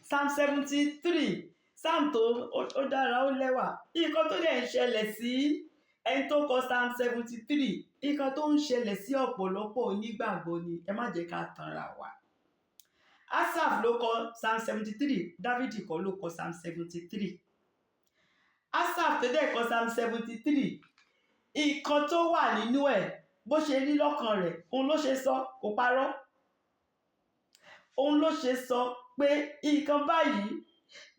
Psalm 73 psalm tó ó dára ó lẹ́wà. Nǹkan tó dẹ̀ ń ṣẹlẹ̀ sí ẹni tó kọ Psalm 73, nǹkan tó ń ṣẹlẹ̀ sí ọ̀pọ̀lọpọ̀ onígbàgbọ́ ni, ẹ má jẹ́ ká tanra wa. Asaph ló kọ Psalm 73, Dávídì kọ́ ló kọ Psalm 73. Asaph tó dẹ̀ kọ Psalm 73, nǹkan tó wà nínú ẹ̀ bó ṣe rí lọ́kàn rẹ̀, òun ló ṣe sọ, kò parọ́. Òun ló ṣe sọ pé nǹkan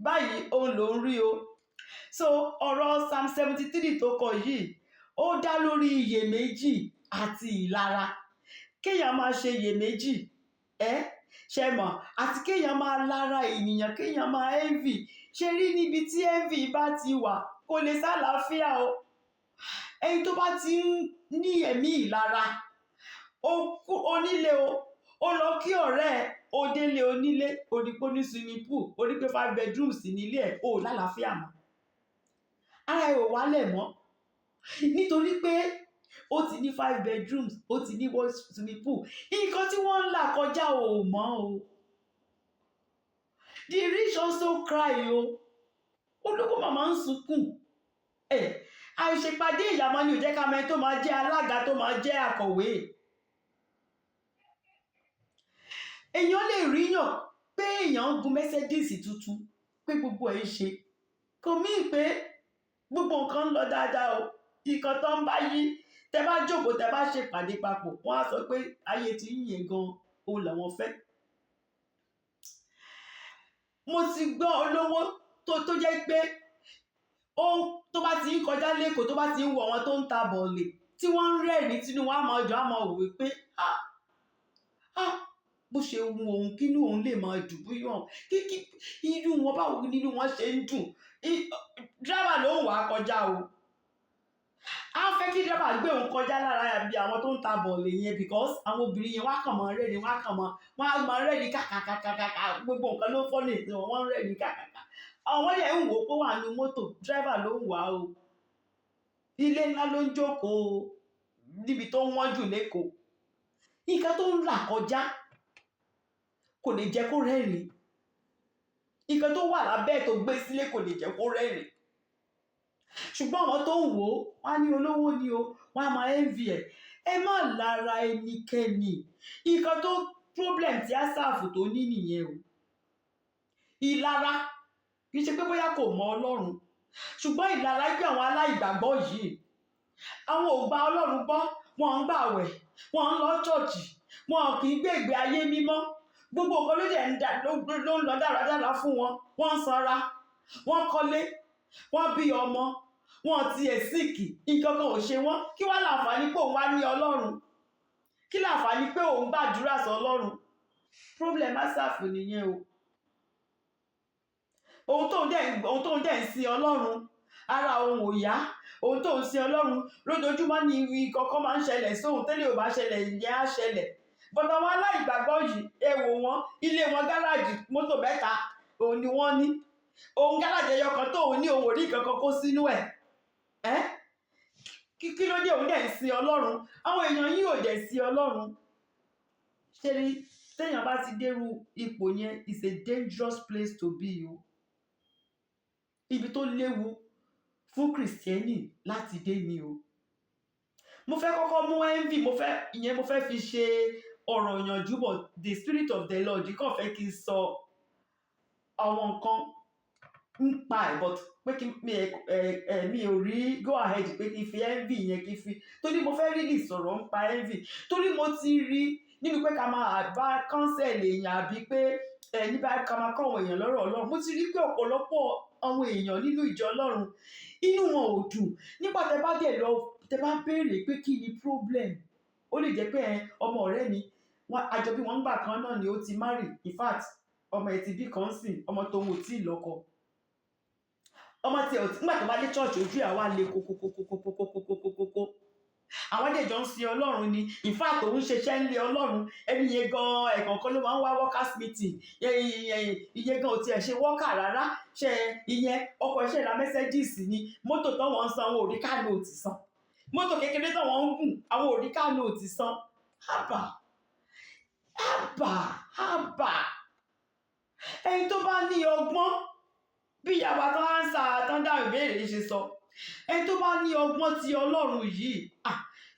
báyìí òun ló ń rí o. So ọ̀rọ̀ Psalm 73 tó kọ yìí ó dá lórí iyèméjì àti ìlara. Kéèyàn máa ṣe iyèméjì, ṣe mọ̀, àti kéèyàn máa lára ènìyàn, kéèyàn máa envy. Ṣe rí níbi tí envy bá ti wà kò lè sálàáfíà o. Ẹni tó bá ti ń ní ẹ̀mí ìlara, onílé ó lọ kí ọ̀rẹ́ ẹ̀, ó délé onílé, ó rí pé ó ní swimming pool, ó rí pé 5 bedrooms nílé ẹ̀, ó lálàáfíà mọ́. Ara ẹ̀ ò wálẹ̀ mọ́ nítorí pé ó ti ní 5 bedrooms, ó ti ní swimming pool. Nǹkan tí wọ́n ń là kọjá ò mọ́ o. The rich also cry o. Olówó màmá ń sunkún. Àìṣèpàdé ìyàmọ́ ni ò jẹ́ ká mọ̀ tó máa jẹ́ alága, tó máa jẹ́ akọ̀wé. Èèyàn lè ríyàn pé èèyàn ń gun Mercedes tuntun, pé gbogbo ẹ̀ ń ṣe. Kò mí pé gbogbo nǹkan ń lọ dáadáa o. Nǹkan tó ń bá yí, tẹ bá jókòó, tẹ bá ṣèpàdé papọ̀, wọ́n á sọ pé ayé tí ń yẹn gan o làwọn fẹ́. Mo ti gbọ́ olówó tó jẹ́ pé tó bá ti ń kọjá lẹ́kọ̀ọ́, tó bá ti ń wọ àwọn tó ń ta bọ̀ọ̀lì tí wọ́n ń rẹ́rìn-ín tínú wọn á máa jọ, á máa wò pé bó ṣe wu òun kínú òun lè máa dùn bóyá kí inú wọn báwo nínú wọn ṣe ń dùn. Driver ló ń wà kọjá o. A fẹ́ kí driver gbé òun kọjá lára bí àwọn tó ń ta bọ̀ọ̀lì yẹn, because àwọn obìnrin yẹn wá kàn máa rẹ́rìn-ín, wọ́n á máa rẹ́rìn-ín kàkàkàkàkà, gbogbo nǹkan ló fọ́ ní ìsìn wọn, wọ́n ń rẹ́rìn-ín kàkàkà. Àwọn yẹn ń wò ó pé wà nínú mọ́tò, driver ló ń wà o. Ilé ńlá ló ń jókòó níbi tó wọ́n jù lẹ́kọ̀ọ́. Nǹkan tó ń là kọjá kò lè jẹ́ kó rẹ́rìn-ín. Nǹkan tó wà lábẹ́ tó gbé sílé kò lè jẹ́ kó rẹ́rìn-ín. Ṣùgbọ́n àwọn tó ń wò ó, wọ́n á ní olówó ni o, wọ́n á máa envy ẹ̀. Ẹ má lára ẹnikẹ́ni. Nǹkan tó problem tí Asaph tó ní nìyẹn o. Ìlara kì í ṣe pé bóyá kò mọ Ọlọ́run, ṣùgbọ́n ìlara pé àwọn aláìgbàgbọ́ yìí, àwọn ò gba Ọlọ́run gbọ́, wọn ń gbààwẹ̀, wọn ń lọ church, wọn kì í gbé ìgbé ayé mímọ́. Gbogbo nǹkan ló ń lọ dáradára fún wọn. Wọ́n ń sanra, wọ́n kọ́lé, wọ́n bí ọmọ, wọ́n ti ẹ̀ síìkì, nǹkan kan ò ṣe wọ́n. Kí wá láǹfààní pé òun wá ní Ọlọ́run? Kí láǹfààní pé òun gbàdúrà sọ Ọlọ́run? Problem Asaph nìyẹn o. Ohun tó ń dẹ̀ ń sin Ọlọ́run, ara òun ò yá. Ohun tó ń sin Ọlọ́run lójoojúmọ́ ni nǹkan máa ń ṣẹlẹ̀ sóhun, tẹ́lẹ̀ ò bá ṣẹlẹ̀ ìyẹn á ṣẹlẹ̀. But àwọn aláìgbàgbọ́ yìí, ẹ wò wọ́n, ilé wọn gáràjì mọ́tò 3 òun ni wọ́n ní. Òun gáràjì ẹyọ kan tó òun ní, òun ò rí kankan kó sínú ẹ̀. Kí ló dé òun dẹ̀ ń sin Ọlọ́run? Àwọn èèyàn yìí ò dẹ̀ sin Ọlọ́run. Ṣé rí, téèyàn bá ti dérú ipò yẹn, it's a dangerous place to be o. Ibi tó léwu fún Kìrìsìtẹ́nì láti dé ni o. Mo fẹ́ kọ́kọ́ mú envy, mo fẹ́ fi ṣe ọ̀rọ̀ ìyànjú, but the spirit of the Lord kàn fẹ́ kí n sọ àwọn nǹkan ń pa ẹ̀, but pé kí mi ò rí go ahead pé kí n fi envy yẹn kí n fi, torí mo fẹ́ really sọ̀rọ̀ ń pa envy, torí mo ti rí nínú pé ká máa bá counsel èèyàn àbí pé níbà ká máa kọ́ àwọn èèyàn lọ́rọ̀ Ọlọ́run. Mo ti rí pé ọ̀pọ̀lọpọ̀ àwọn èèyàn nínú ìjọ Ọlọ́run inú wọn ò dùn nígbà tẹ bá béèrè pé kí ni problem. Ó lè jẹ́ pé ọmọ ọ̀rẹ́ mi, àjọ bí wọ́n ń gbà kan náà ni ó ti marry, in fact ọmọ ẹ̀ ti bí kan sìn, ọmọ tóun ò tí ì lọ́kọ. Ọmọ tí nígbà tó bá dé church ojú ẹ̀ wá le kókókókókókókókókókó. Àwọn dèjọ́ ń sin Ọlọ́run ni, in fact òun ṣeṣẹ́ ń lé Ọlọ́run. Ẹni yẹn gan ẹ̀kọ̀ọ̀kan ló máa ń wá workers meeting. Ìyẹn gan ò tiẹ̀ ṣe worker rárá. Ṣe ìyẹn ọkọ̀ iṣẹ́ ra Mercedes ni, mọ́tò tó wọ́n ń san àwọn òrí car note san. Mọ́tò kékeré tó wọ́n ń gùn àwọn òrí car note san. Hábà. ẹni tó bá ní ọgbọ́n bí ìyàwó tó ń sa àtọ́ndà ìbéèrè ṣe sọ, ẹni tó bá ní ọgbọ́n ti Ọlọ́run yìí,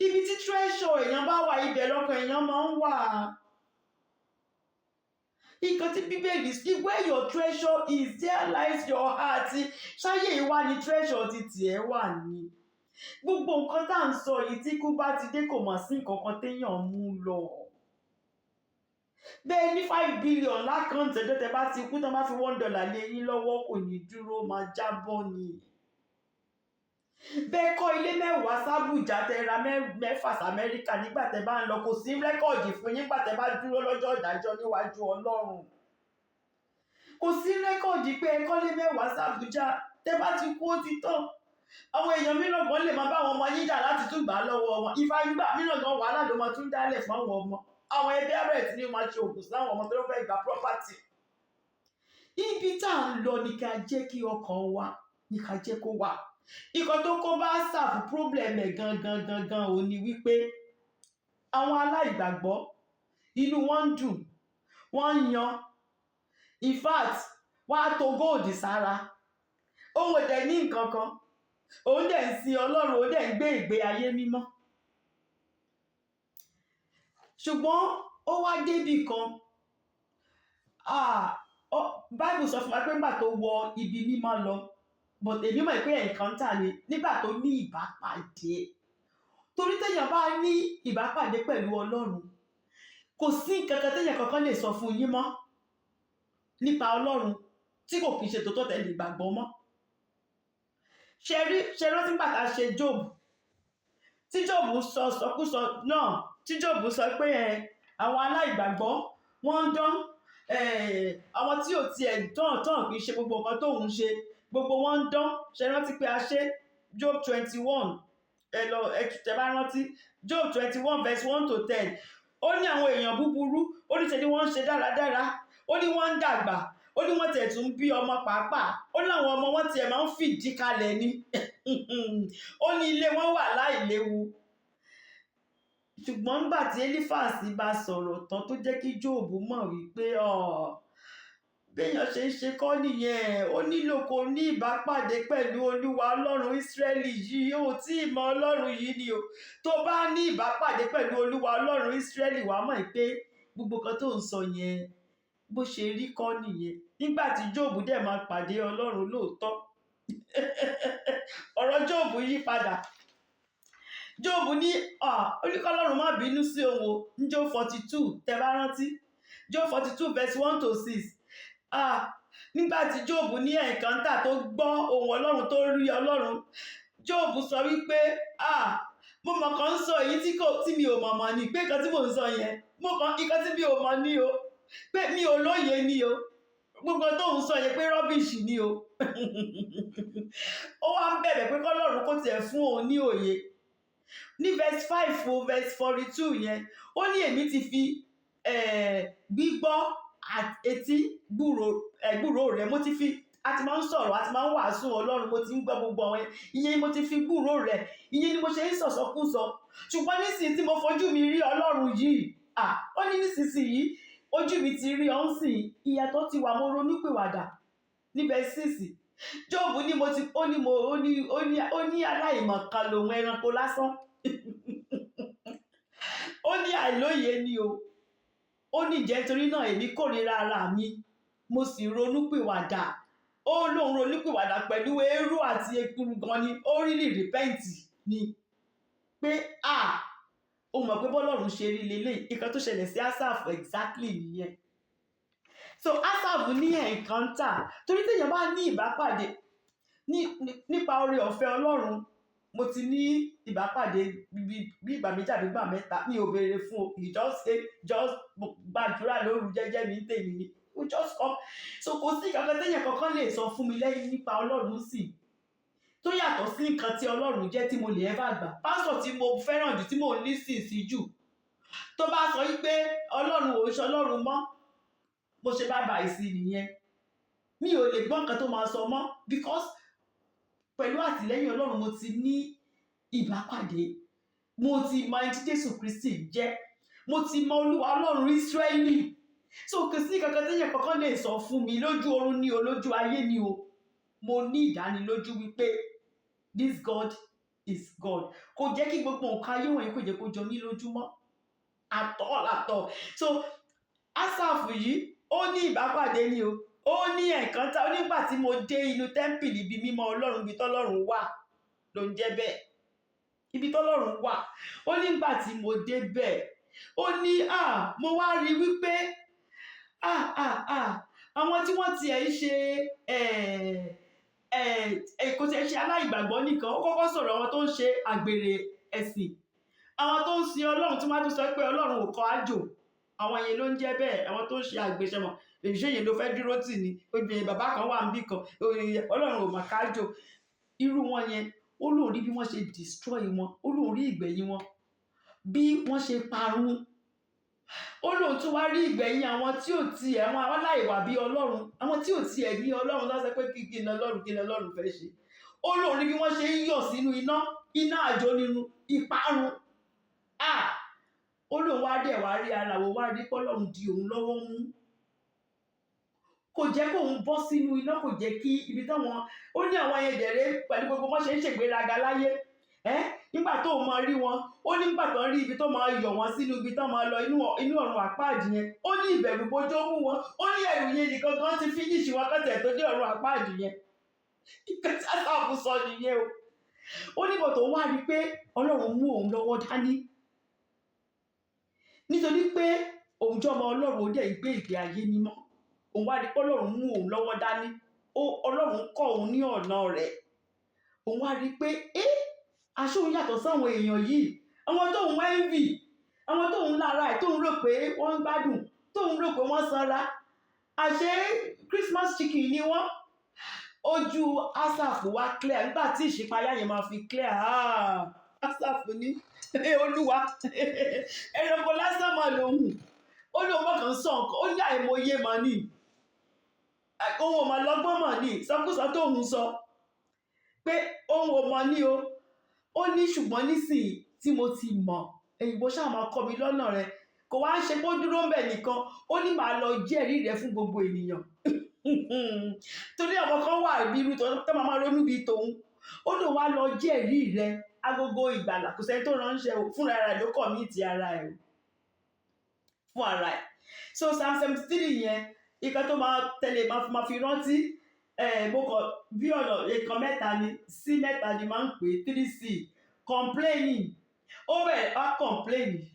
ibi tí treasure èèyàn bá wà ibẹ̀ lọ́kàn èèyàn máa ń wà. Nǹkan tí Bíbélì sí, where your treasure is, there lies your heart. Ṣáyé ìwà ni treasure ti tiẹ̀ wà ní. Gbogbo nǹkan tá à ń sọ yìí tí kú bá ti dé kò mọ̀ sí nǹkan kan téèyàn mú lọ. Bẹ́ẹ̀ ní 5 billion lákàntì ẹjọ́ tẹ bá ti kú tán bá fi $1 lé yín lọ́wọ́ kò ní dúró, máa jábọ́ ni. Bẹ́ẹ̀ kọ́ ilé 10 sábùjá tẹ ra 6 s'Amẹ́ríkà nígbà tẹ bá ń lọ, kò sí rẹ́kọ̀dì fún yín nígbà tẹ bá dúró lọ́jọ́ ìdájọ́ níwájú Ọlọ́run. Kò sí rẹ́kọ̀dì pé ẹ kọ́lé 10 sábùjá tẹ bá ti kú ó ti tán. Àwọn èèyàn mìíràn gan lè máa bá àwọn ọmọ yín jà láti tún gbà lọ́wọ́ wọn. Ìfagbá mìíràn gan wàhálà ló máa tún dálẹ̀ fún àwọn ọmọ. Àwọn ẹbí abẹ́rẹ́ tí ní máa ṣe ògùn sáwọn ọmọ tó fẹ́ gba property. Ibi tá à ń lọ ní ká jẹ́ kí ọkàn wa, ní ká jẹ́ kó wà. Ìkan tó kó bá ṣàfù problem ẹ̀ gangan ò ní wípé àwọn aláìgbàgbọ́ inú wọn ń dùn, wọ́n ń yan. In fact, wọ́n á to gold sára. Òun ò dẹ̀ ní nǹkan kan. Òun dẹ̀ ń sin Ọlọ́run, òun dẹ̀ ń gbé ìgbé ayé mímọ́. Ṣùgbọ́n ó wá débì kan. Bible sọ fún wa pé nígbà tó wọ ibi mímọ́ lọ, but èmi mọ̀ pé encounter ni nígbà tó ní ìbápàdé. Torí téèyàn bá ní ìbápàdé pẹ̀lú Ọlọ́run, kò sí nǹkan kan téèyàn kankan lè sọ fún yín mọ́ nípa Ọlọ́run tí kò kìí ṣe tòótọ́ tẹ̀lé ìgbàgbọ́ mọ́. Ṣe rántí nígbà tá a ṣe Job, tí Job sọ sọkúsọ náà, tí Job sọ pé àwọn aláìgbàgbọ́ wọ́n ń dán, àwọn tí ò tiẹ̀ tán kìí ṣe gbogbo nǹkan tóun ṣe, gbogbo wọn ń dán. Ṣe rántí pé a ṣe Job 21, tẹ bá rántí Job 21 verse 1 to 10. Ó ní àwọn èèyàn búburú, ó ní ṣe ni wọ́n ń ṣe dáradára, ó ní wọ́n ń dàgbà, ó ní wọ́n tiẹ̀ tún bí ọmọ pàápàá, ó ní àwọn ọmọ wọn tiẹ̀ máa ń fìdí kalẹ̀ ni. Ó ní ilé wọn wà láìléwu. Ṣùgbọ́n nígbà tí Élífàsì bá sọ̀rọ̀ tán tó jẹ́ kí Job mọ̀ wípé béèyàn ṣe ń ṣe kọ́ nìyẹn, ó nílò kó ní ìbápàdé pẹ̀lú Olúwa Ọlọ́run Ísírẹ́lì yìí. Ó tí ì mọ Ọlọ́run yìí ni o. Tó bá ní ìbápàdé pẹ̀lú Olúwa Ọlọ́run Ísírẹ́lì wàá mọ̀ pé gbogbo kan tó ń sọ yẹn bó ṣe rí kọ́ nìyẹn. Nígbà tí Job dẹ̀ máa pàdé Ọlọ́run lóòótọ́, ọ̀rọ̀ Job yí padà. Job ní Ọlọ́run má bínú sí òun o. Ní Job 42 tẹ bá rántí, Job 42 verse 1 to 6. Nígbà tí Job ní encounter tó gbọ́ ohùn Ọlọ́run, tó rí Ọlọ́run, Job sọ wípé mo mọ̀ kàn ń sọ èyí tí mi ò mọ̀ ní, pé nǹkan tí mò ń sọ yẹn nǹkan tí mi ò mọ̀ ní o, pé mi ò lóye ní o, gbogbo tó ń sọ yẹn pé rubbish ní o. Ó wá ń bẹ̀bẹ̀ pé k'Ọlọ́run kó tiẹ̀ fún òun ní òye. Ní verse 5 o verse 42 yẹn, ó ní èmi ti fi gbígbọ́ etí gbúrò rẹ̀, mo ti fi, a ti máa ń sọ̀rọ̀, a ti máa ń wàásù Ọlọ́run, mo ti ń gbọ́ gbogbo àwọn ìyẹn ni mo ti fi gbúrò rẹ̀, ìyẹn ni mo ṣe ń sọ̀sọ́kúsọ. Ṣùgbọ́n nísìnyí tí mo fojú mi rí Ọlọ́run yìí, ó ní nísinsìnyí ojú mi ti rí ọ̀hún sí ìyàtọ̀ ti wà, mo ronúpìwàdà. Ní verse 6, Job ní ó ní aláìmọ̀kan lòun, ẹranko lásán. Ó ní àìlóye ni o. Ó ní jẹ́ torí náà èmi kórìíra ara mi, mo sì ronúpìwàdà. Ó lóun ronúpìwàdà pẹ̀lú eérú àti ekuru gan ni, ó really repent ni. Pé ó mọ̀ pé bọ́lọ́run ṣe rí lélẹ̀. Nǹkan tó ṣẹlẹ̀ sí Asaph exactly nìyẹn. So Asaph ní encounter, torí téèyàn bá ní ìbápàdé nípa oore ọ̀fẹ́ Ọlọ́run. Mo ti ní ìbápàdé bí ìgbà méjì àbí ìgbà mẹ́ta, mi ò béèrè fún o. You just gbàdúrà lóru jẹ́jẹ́ mi tèmi ni. We just come. So kò sí nǹkan téèyàn kankan lè sọ fún mi lẹ́yìn nípa Ọlọ́run sí tó yàtọ̀ sí nǹkan tí Ọlọ́run jẹ́ tí mo lè ever gbà. Pásítọ̀ tí mo fẹ́ràn jù, tí mo listen sí jù, tó bá sọ wípé Ọlọ́run ò ṣe Ọlọ́run mọ́, mo ṣe bye bye sí nìyẹn. Mi ò lè gbọ́ nǹkan tó máa sọ mọ́, because pẹ̀lú àtìlẹ́yìn Ọlọ́run mo ti ní ìbápàdé. Mo ti mọ ẹni tí Jésù Kristi jẹ́. Mo ti mọ Olúwa Ọlọ́run Ísírẹ́lì. so kò sí kankan téèyàn kankan lè sọ fún mi lójú oorun ni o lójú ayé ni o, mo ní ìdánilójú wípé this God is God. Kò jẹ́ kí gbogbo nǹkan ayé wọ̀nyí kò jẹ́ kó jọ mí lójúmọ́ àtọ̀. So Asaph yìí ó ní ìbápàdé ni o, ó ní ẹ̀kántà, ó nígbà tí mo dé inú tẹ́ḿpìlì ibi mímọ́ Ọlọ́run, ibi tọ́lọ́run wà ló ń jẹ́ bẹ́ẹ̀, ibi tọ́lọ́run wà. Ó nígbà tí mo dé bẹ́ẹ̀, ó ní mo wá rí wípé àwọn tí wọ́n tiẹ̀ ń ṣe kò tiẹ̀ ṣe aláìgbàgbọ́ nìkan, ó kọ́kọ́ sọ̀rọ̀ àwọn tó ń ṣe àgbèrè ẹ̀sìn, àwọn tó ń sin Ọlọ́run tí wọ́n tún sọ pé Ọlọ́run ò kọ́ àjò, àwọn yẹn ló ń jẹ́ bẹ́ẹ̀, àwọn tó ń ṣe àgbèsẹ̀mọ̀ èyí yẹn ló fẹ́ dúró tì ní obìnrin bàbá kan wà níbì kan Ọlọ́run ò mà kájò, irú wọn yẹn ó lóun rí bí wọ́n ṣe destroy wọn, ó lóun rí ìgbẹ̀yìn wọn bí wọ́n ṣe parun, ó lóun tún wá rí ìgbẹ̀yìn àwọn tí ò tiẹ̀ wọn aláìwà bí Ọlọ́run, àwọn tí ò tiẹ̀ ní Ọlọ́run lọ́sẹ̀ pé kí ni Ọlọ́run fẹ́ ṣe, ó lóun rí bí wọ́n ṣe ń yọ̀ sínú iná àjò nínú ìparun. Ó lóun wá dẹ̀ wá rí ara wo wá rí pọ́lọ́run di òun lọ́wọ́ mú, kò jẹ́ kóun bọ́ sínú iná, kò jẹ́ kí ibi táwọn ó ní àwọn yẹn dẹ̀rẹ́ pẹ̀lú gbogbo bọ́n ṣe ń ṣègbéraga láyé nígbà tó máa rí wọn, ó nígbà tó ń rí ibi tó máa yọ̀ wọ́n sínú ibi tó máa lọ inú ọ̀run àpáàdì yẹn, ó ní ìbẹ̀rù bójó mú wọn, ó ní ẹ̀rù yẹn nìkan kan ti fínísì wọn kọ́tẹ̀ tó dé ọ̀run àpáàdì yẹn. Ìkẹtí Asaph sọ nìyẹn o, ó nígbà tó wá rí pé Ọlọ́run mú òun lọ́wọ́ dání nítorí pé òun jọmọ Ọlọ́run, ó dẹ̀ gbé ìgbé ayé mímọ́, òun wá rí pé Ọlọ́run mú òun lọ́wọ́ dání, Ọlọ́run kọ́ òun ní ọ̀nà rẹ̀, òun wá rí pé aṣọ òun yàtọ̀ sáwọn èèyàn yìí, àwọn tóun envy, àwọn tóun lára ẹ̀ tóun rò pé wọ́n ń gbádùn, tóun rò pé wọ́n sanra, àṣé Christmas chicken ni wọ́n. Ojú Asaph wá clear nígbà tí ìṣípayá yẹn máa fi clear. Asaph ní Olúwa ẹranko lásán máa lòun, ó lóun mọ̀kàn sọ nǹkan, ó ní àìmọye mà ní, ohun ò mà lọ́gbọ́n mà ní, sọkúsọ tóun sọ pé ohun ò mọ̀ ní o, ó ní ṣùgbọ́n nísìnyí tí mo ti mọ̀ èyìnbó ṣáà máa kọ́ mi lọ́nà rẹ̀, kò wá ń ṣe pé ó dúró ń bẹ̀ nìkan, ó ní màá lọ jẹ́rìí rẹ̀ fún gbogbo ènìyàn torí àwọn kan wà bí irú tó máa ronú bíi tòun, ó lóun wá lọ jẹ́rìí rẹ̀ agogo ìgbàlà, kò sẹ́ni tó ránṣẹ́ o, fúnra rẹ̀ ló kọ̀ mí ti ara ẹ̀ fún ara ẹ̀. So Psalm 73 yẹn ìkan tó máa tẹ̀lé máa fi rántí mo kọ bí ọ̀nà ìkan mẹ́ta ni sí mẹ́ta ni máa ń pè 3C complaining, ó bẹ̀rẹ̀ wá complaining,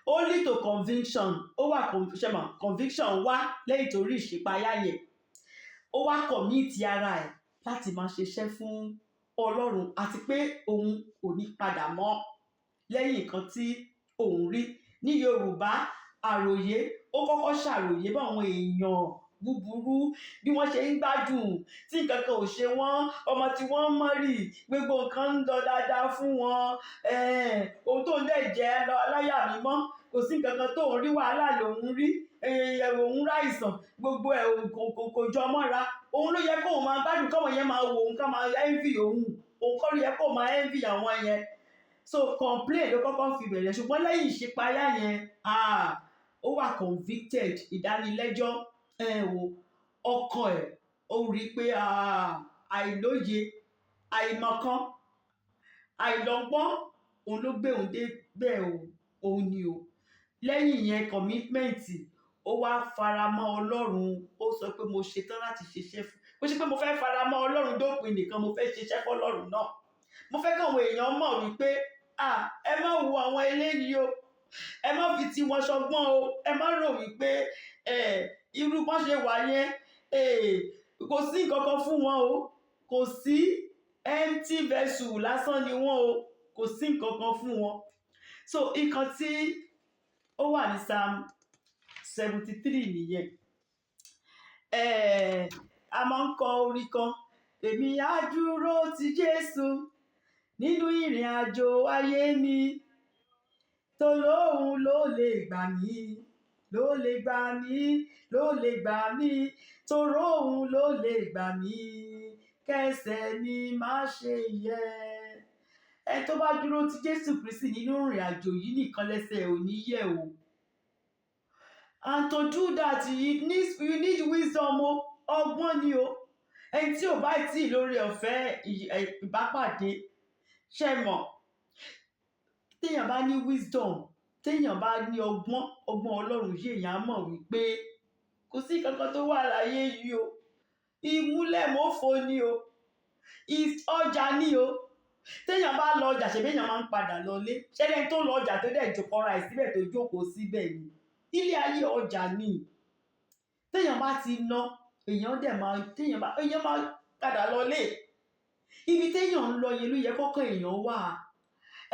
ó lead to conviction, ó wà conviction wá lẹ́yìn tó rí ìṣípayá yẹn, ó wá commit ara ẹ̀ láti máa ṣiṣẹ́ fún Ọlọ́run àti pé òun kò ní padà mọ́ lẹ́yìn nǹkan tí òun rí. Ní Yorùbá àròyé, ó kọ́kọ́ ṣàròyé bá àwọn èèyàn búburú bí wọ́n ṣe ń gbádùn tí nǹkan kan ò ṣe wọ́n, ọmọ tí wọ́n ń mọ́rì, gbogbo nǹkan ń lọ dáadáa fún wọn, ohun tó ń dẹ̀ jẹ́ lọ aláyà mímọ́, kò sí nǹkan kan tó ń rí, wàhálà lòun rí, òun ráìsàn, gbogbo ẹ̀ kò jọ mọ́ra, òun ló yẹ kóun máa gbádùn, káwọn yẹn máa wò òun, ká máa envy òun kọ́ ló yẹ kóun máa envy àwọn yẹn. So complain ló kọ́kọ́ fi bẹ̀rẹ̀, ṣùgbọ́n lẹ́yìn ìṣípayá yẹn ó wà convicted, ìdánilẹ́jọ́ ọkàn ẹ̀ ó rí pé àìlóye, àìmọ̀kan, àìlọ́gbọ́n òun ló gbé òun dé bẹ́ẹ̀ òun ni o. Lẹ́yìn yẹn commitment, ó wá faramọ́ Ọlọ́run, ó sọ pé mo ṣetán láti ṣiṣẹ́ fún, kò ṣe pé mo fẹ́ faramọ́ Ọlọ́run dópin nìkan, mo fẹ́ ṣiṣẹ́ fún Ọlọ́run náà, mo fẹ́ káwọn èèyàn mọ̀ wípé ẹ má wo àwọn eléyìí o, ẹ má fi tiwọn ṣọgbọ́n o, ẹ má rò wípé irú bọ́n ṣe wà yẹn kò sí nǹkan kan fún wọn o, kò sí empty vessel lásán ni wọ́n o, kò sí nǹkan kan fún wọn. So nǹkan tí ó wà ní Psalm 73 nìyẹn. A máa ń kọ orin kan, èmi á dúró ti Jésù nínú ìrìn àjò ayé mi, tó lóhun ló lè gbà mí, ló lè gbà mí, ló lè gbà mí, tó róhun ló lè gbà mí, kẹsẹ̀ mi má ṣe yẹ̀. Tó bá dúró ti Jésù Kristi nínú ìrìn àjò yìí nìkan lẹ́sẹ̀ ò ní yẹ̀ o. and to do that you need wisdom o, ọgbọ́n ni o. Ẹni tí ò bá tí lórí ọ̀fẹ́ ìbápàdé ṣe mọ̀, téèyàn bá ní wisdom, téèyàn bá ní ọgbọ́n Ọlọ́run yìí, èèyàn á mọ̀ wípé kò sí kankan tó wà láyé yìí o, ìmúlẹ̀mọ́fo ni o, ọjà ni o. Téèyàn bá lọ ọjà, ṣebí èèyàn máa ń padà lọlé. Ṣẹ́ni tó lọ ọjà tó dẹ̀ jókòó ra ẹ̀ síbẹ̀ tó jókòó síbẹ̀ ni. Ilé ayé ọjà ni. Téèyàn bá ti ná, èèyàn máa padà lọlé. Ibi téèyàn ń lọ yẹn ló yẹ kọ́kàn èèyàn wà.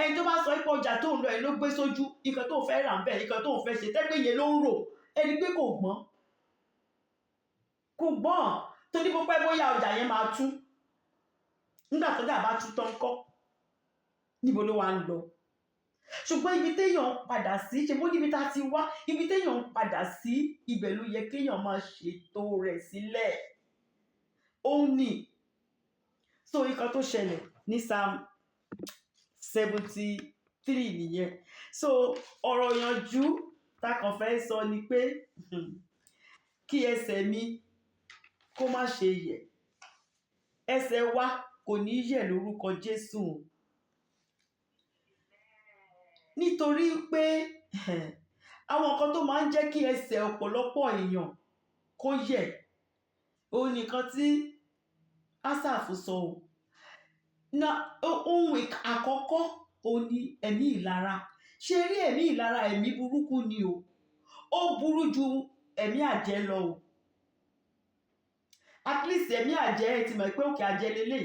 Ẹni tó bá sọ pé ọjà tó ń lọ ẹ̀ ló gbé sójú, nǹkan tó fẹ́ rà ń bẹ̀, nǹkan tó fẹ́ ṣe, tẹ́gbẹ́ yẹn ló ń rò. Ẹni pé kò gbọ́n. Torí bó pẹ́ bóyá ọjà yẹn máa tú. Nígbà tọ́jà bá tú tán kọ́, níbo ló wá ń lọ? Ṣùgbọ́n ibi téèyàn padà sí, ṣe bó níbi tá a ti wá, ibi téèyàn padà sí, ibẹ̀ ló yẹ kéèyàn máa ṣètò rẹ̀ sílẹ̀. Ó ní. So nǹkan tó ṣẹlẹ̀ ní Psalm 73 nìyẹn. So ọ̀rọ̀ ìyànjú tá kàn fẹ́ sọ ni pé kí ẹsẹ̀ mi kó má ṣe yẹ̀. Ẹsẹ̀ wa kò ní yẹ̀ lórúkọ Jésù. Nítorí pé àwọn nǹkan tó máa ń jẹ́ kí ẹsẹ̀ ọ̀pọ̀lọpọ̀ èèyàn kó yẹ̀, òun nìkan tí Asaph sọ o. Ohun àkọ́kọ́ òun ni ẹ̀mí ìlara. Ṣé rí ẹ̀mí ìlara, ẹ̀mí burúkú ni o. Ó burú ju ẹ̀mí àjẹ́ lọ o. At least ẹ̀mí àjẹ́ ẹ ti mọ̀ pé òkè àjẹ́ lélẹ̀,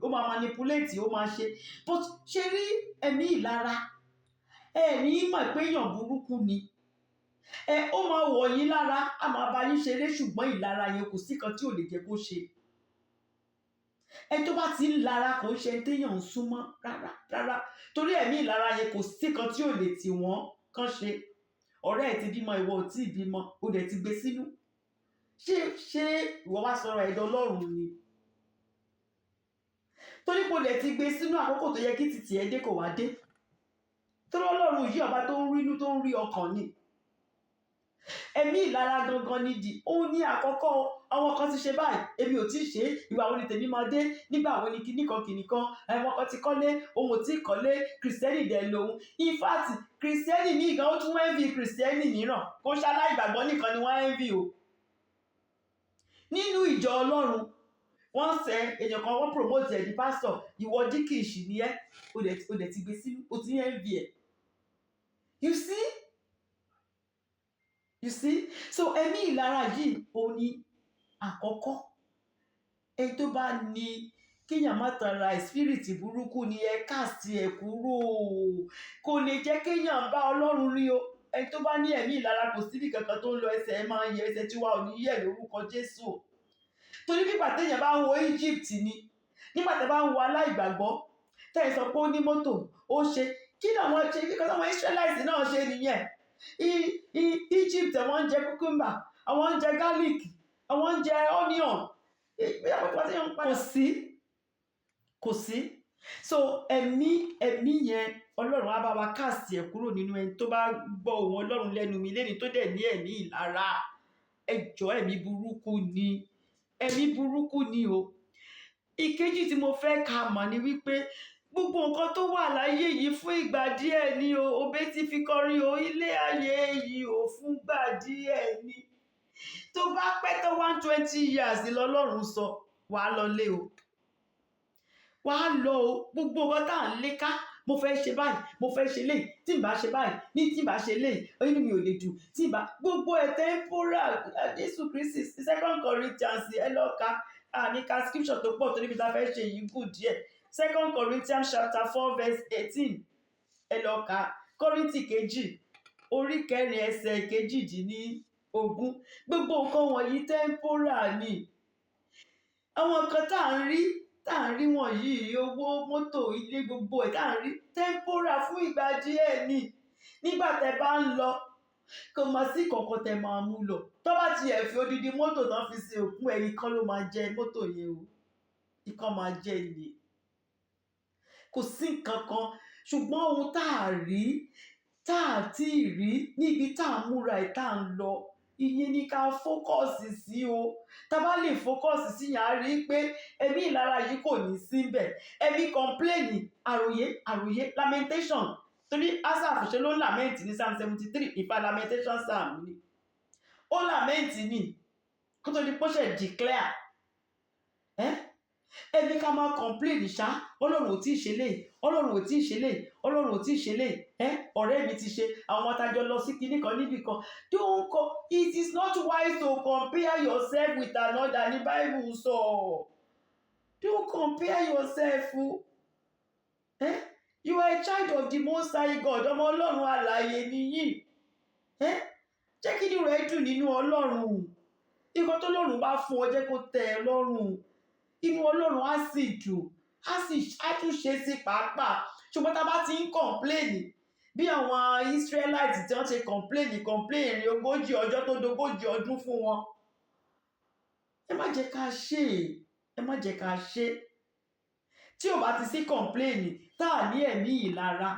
ó máa manipulate, ó máa ṣe. But ṣé rí ẹ̀mí ìlara, ẹ̀mí mọ̀ pé èèyàn burúkú ni. Ó máa wọ̀ yín lára, a máa bá yín ṣeré, ṣùgbọ́n ìlara yẹn kò sí kan tí ò lè jẹ́ kó ṣe. Ẹni tó bá ti ń lara kò ń ṣe téèyàn ń súnmọ́ rárá. Torí ẹ̀mí ìlara yẹn kò sí kan tí ò lè tì wọ́n kán ṣe. Ọ̀rẹ́ ẹ̀ ti bímọ, ìwọ ò tí ì bímọ, o dẹ̀ ti gbé sínú. Ṣé ìwọ wá sọ̀rọ̀ ẹ̀dọ̀ Ọlọ́run ni? Torí pé o dẹ̀ ti gbé sínú, àkókò tó yẹ kí títì ẹ dé kò wá dé. Torí Ọlọ́run yìí ọba tó ń rí inú, tó ń rí ọkàn ni. Ẹ̀mí ìlara gangan nídìí. Ó ní àkọ́kọ́ àwọn kan ti ṣe báyìí, èmi ò tí ì ṣe, ìgbà wo ni tèmi máa dé, nígbà wo ni kìnnìkan, àwọn kan ti kọ́lé, òun ò tí ì kọ́lé, kìrìsìtẹ́nì dẹ̀ lòun. In fact, kìrìsìtẹ́nì ní ìgbà ó tún envy kìrìsìtẹ́nì mìíràn, kó ṣaláìgbàgbọ́ nìkan ni wọ́n envy o. Nínú ìjọ Ọlọ́run, wọ́n èèyàn kan wọ́n promote ẹ̀ di pastor, ìwọ díkìṣì ni ẹ́, o dẹ̀ ti gbé sínú, o ti envy ẹ̀. You see? So ẹ̀mí ìlara yìí òun ni àkọ́kọ́. Ẹni tó bá ní kéèyàn má tanra spirit burúkú ni cast ẹ̀ kúrò. Kò lè jẹ́ kéèyàn bá Ọlọ́run rí o. Ẹni tó bá ní ẹ̀mí ìlara kò síbi kankan tó ń lọ, ẹsẹ̀ ẹ máa ń yẹ, ẹsẹ̀ tí wa ò ní yẹ̀ lórúkọ Jésù. Torí nígbà téèyàn bá ń wo Egypt ni, nígbà tẹ́ bá ń wo aláìgbàgbọ́, tẹ́ ẹ sọ pé ó ní mọ́tò, ó ṣe, kí ni àwọn ṣe, kíkọ́ àwọn Israelites náà ṣe nìyẹn. Egypt àwọn ń jẹ cucumber, àwọn ń jẹ garlic, àwọn ń jẹ onion. Kò sí. So ẹ̀mí yẹn Ọlọ́run á bá wa cast ẹ̀ kúrò nínú ẹni tó bá gbọ́ ohùn Ọlọ́run lẹ́nu mi lẹ́ni tó dẹ̀ ní ẹ̀mí ìlara. Ẹjọ́ ẹ̀mí burúkú ni o. Ìkejì tí mo fẹ́ ká mọ̀ ni wípé gbogbo nǹkan tó wà láyé yìí fún ìgbà díẹ̀ ni o. Obé ti fi kọrin o, ilé ayé yìí o fún ìgbà díẹ̀ ni. Tó bá pẹ́ tó 120 years lọ́lọ́run sọ, wàá lọ lé o. Wàá lọ o. Gbogbo nǹkan tá à ń lé ká, mo fẹ́ ṣe báyìí, mo fẹ́ ṣe léyìí, tí n bá ṣe báyìí, tí n bá ṣe léyìí, inú mi ò lè dùn, gbogbo ẹ̀ temporal. Jésù Kristi 2 Corinthians ẹ lọ ka, ní scripture tó pọ̀ tó níbi tá a fẹ́ ṣe yìí gùn díẹ̀. 2 Corinthians chapter 4 verse 18 ẹ lọ ka. Kọ́ríńtì kejì orí 4 ẹsẹ̀ 18. Gbogbo nǹkan wọ̀nyí temporal ni. Àwọn nǹkan tá à ń rí wọ̀nyí, owó, mọ́tò, ilé, gbogbo ẹ̀ tá à ń rí temporal fún ìgbà díẹ̀ ni. Nígbà tẹ́ bá ń lọ, kò máa sí kankan tẹ́ máa mú lọ. Tó bá ti ẹ̀ fi odidi mọ́tò tán fi ṣe òkú ẹ̀, ikán ló máa jẹ mọ́tò yẹn o. Ikán máa jẹ ni. Kò sí nǹkan kan. Ṣùgbọ́n ohun tá à rí tá à tí ì rí níbi tá à ń múra ẹ̀ tá à ń lọ, ìyẹn ni ká fókọ̀sì sí o. Tá bá lè fókọ̀sì sí yẹn, á rí i pé ẹ̀mí ìlara yìí kò ní síbẹ̀. Ẹ̀mí kọ̀ǹpléènì, àròyé, lamentation. Torí Asaph ṣe ló ń lament ní Psalm 73, ìfà lamentation psalm ni. Ó lament ni kó tó di pé ó ṣe declare. Ẹbí ká máa complain ṣá, Ọlọ́run ò tí ì ṣe léyìí, Ọlọ́run ò tí ì ṣe léyìí, Ọlọ́run ò tí ì ṣe léyìí, ọ̀rẹ́ mi ti ṣe, àwọn tájọ lọ sí kinní kan níbì kan. It is not wise to compare yourself with another, ní Bible sọ. Don't compare yourself. You are a child of the Most High God, ọmọ Ọlọ́run alààyè nìyí. Jẹ́ kí inú rẹ dùn nínú Ọlọ́run. Nǹkan tó lọ́run bá fún ọ, jẹ́ kó tẹ́ ẹ lọ́rùn. Inú Ọlọ́run á sì dùn, á tún ṣe sí pàápàá. Ṣùgbọ́n tá a bá ti ń kọ̀ǹpléènì bí àwọn Israelite tí wọ́n ṣe kọ̀ǹpléènì 40 ọjọ́ tó dogójì ọdún fún wọn. Ẹ má jẹ́ ká ṣe. Tí ò bá ti sí kọ̀ǹpléènì tá à ní ẹ̀mí ìlara,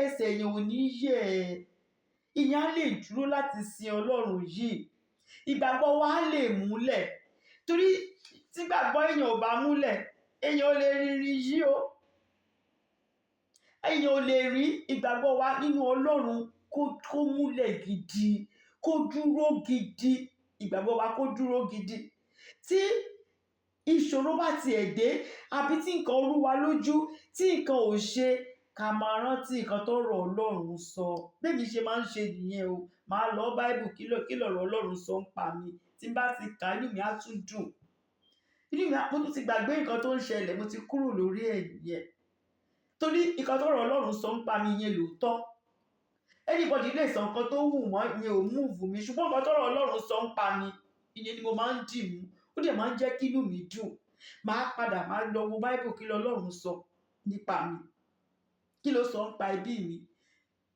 ẹsẹ̀ yẹn ò ní yẹ̀. Ìyẹn á lè dúró láti sin Ọlọ́run yìí. Ìgbàgbọ́ wa á lè múlẹ̀. Torí tí gbàgbọ́ èèyàn ò bá múlẹ̀, èèyàn ò lè rí yìí o. Èèyàn ò lè rí ìgbàgbọ́ wa nínú Ọlọ́run kó múlẹ̀ gidi, kó dúró gidi. Ìgbàgbọ́ wa kó dúró gidi. Tí ìṣòro bá tiẹ̀ dé, àbí tí nǹkan rú wa lójú, tí nǹkan ò ṣe, ká máa rántí nǹkan tó rọ̀ Ọlọ́run sọ. Bẹ́ẹ̀ni ṣe máa ń ṣe nìyẹn o. Màá lọ Bible kí lọ̀rọ̀ Ọlọ́run sọ ń pa mi. Tí n bá ti kà, inú mi á tún dùn. Mo tún ti gbàgbé nǹkan tó ń ṣẹlẹ̀, mo ti kúrò lórí ẹ̀ nìyẹn. Torí nǹkan tó rọ̀ Ọlọ́run sọ ń pa mi yẹn lóòótọ́. Anybody lè sọ nǹkan tó wù wọ́n, ìyẹn ò move mi. Ṣùgbọ́n nǹkan tó rọ̀ Ọlọ́run sọ ń pa mi, ìyẹn ni mo máa ń dì mú. Ó dẹ̀ máa ń jẹ́ kí inú mi dùn. Màá lọ wo Bible kí Ọlọ́run sọ nípa mi. Kí ló sọ ń pa ẹbí mi?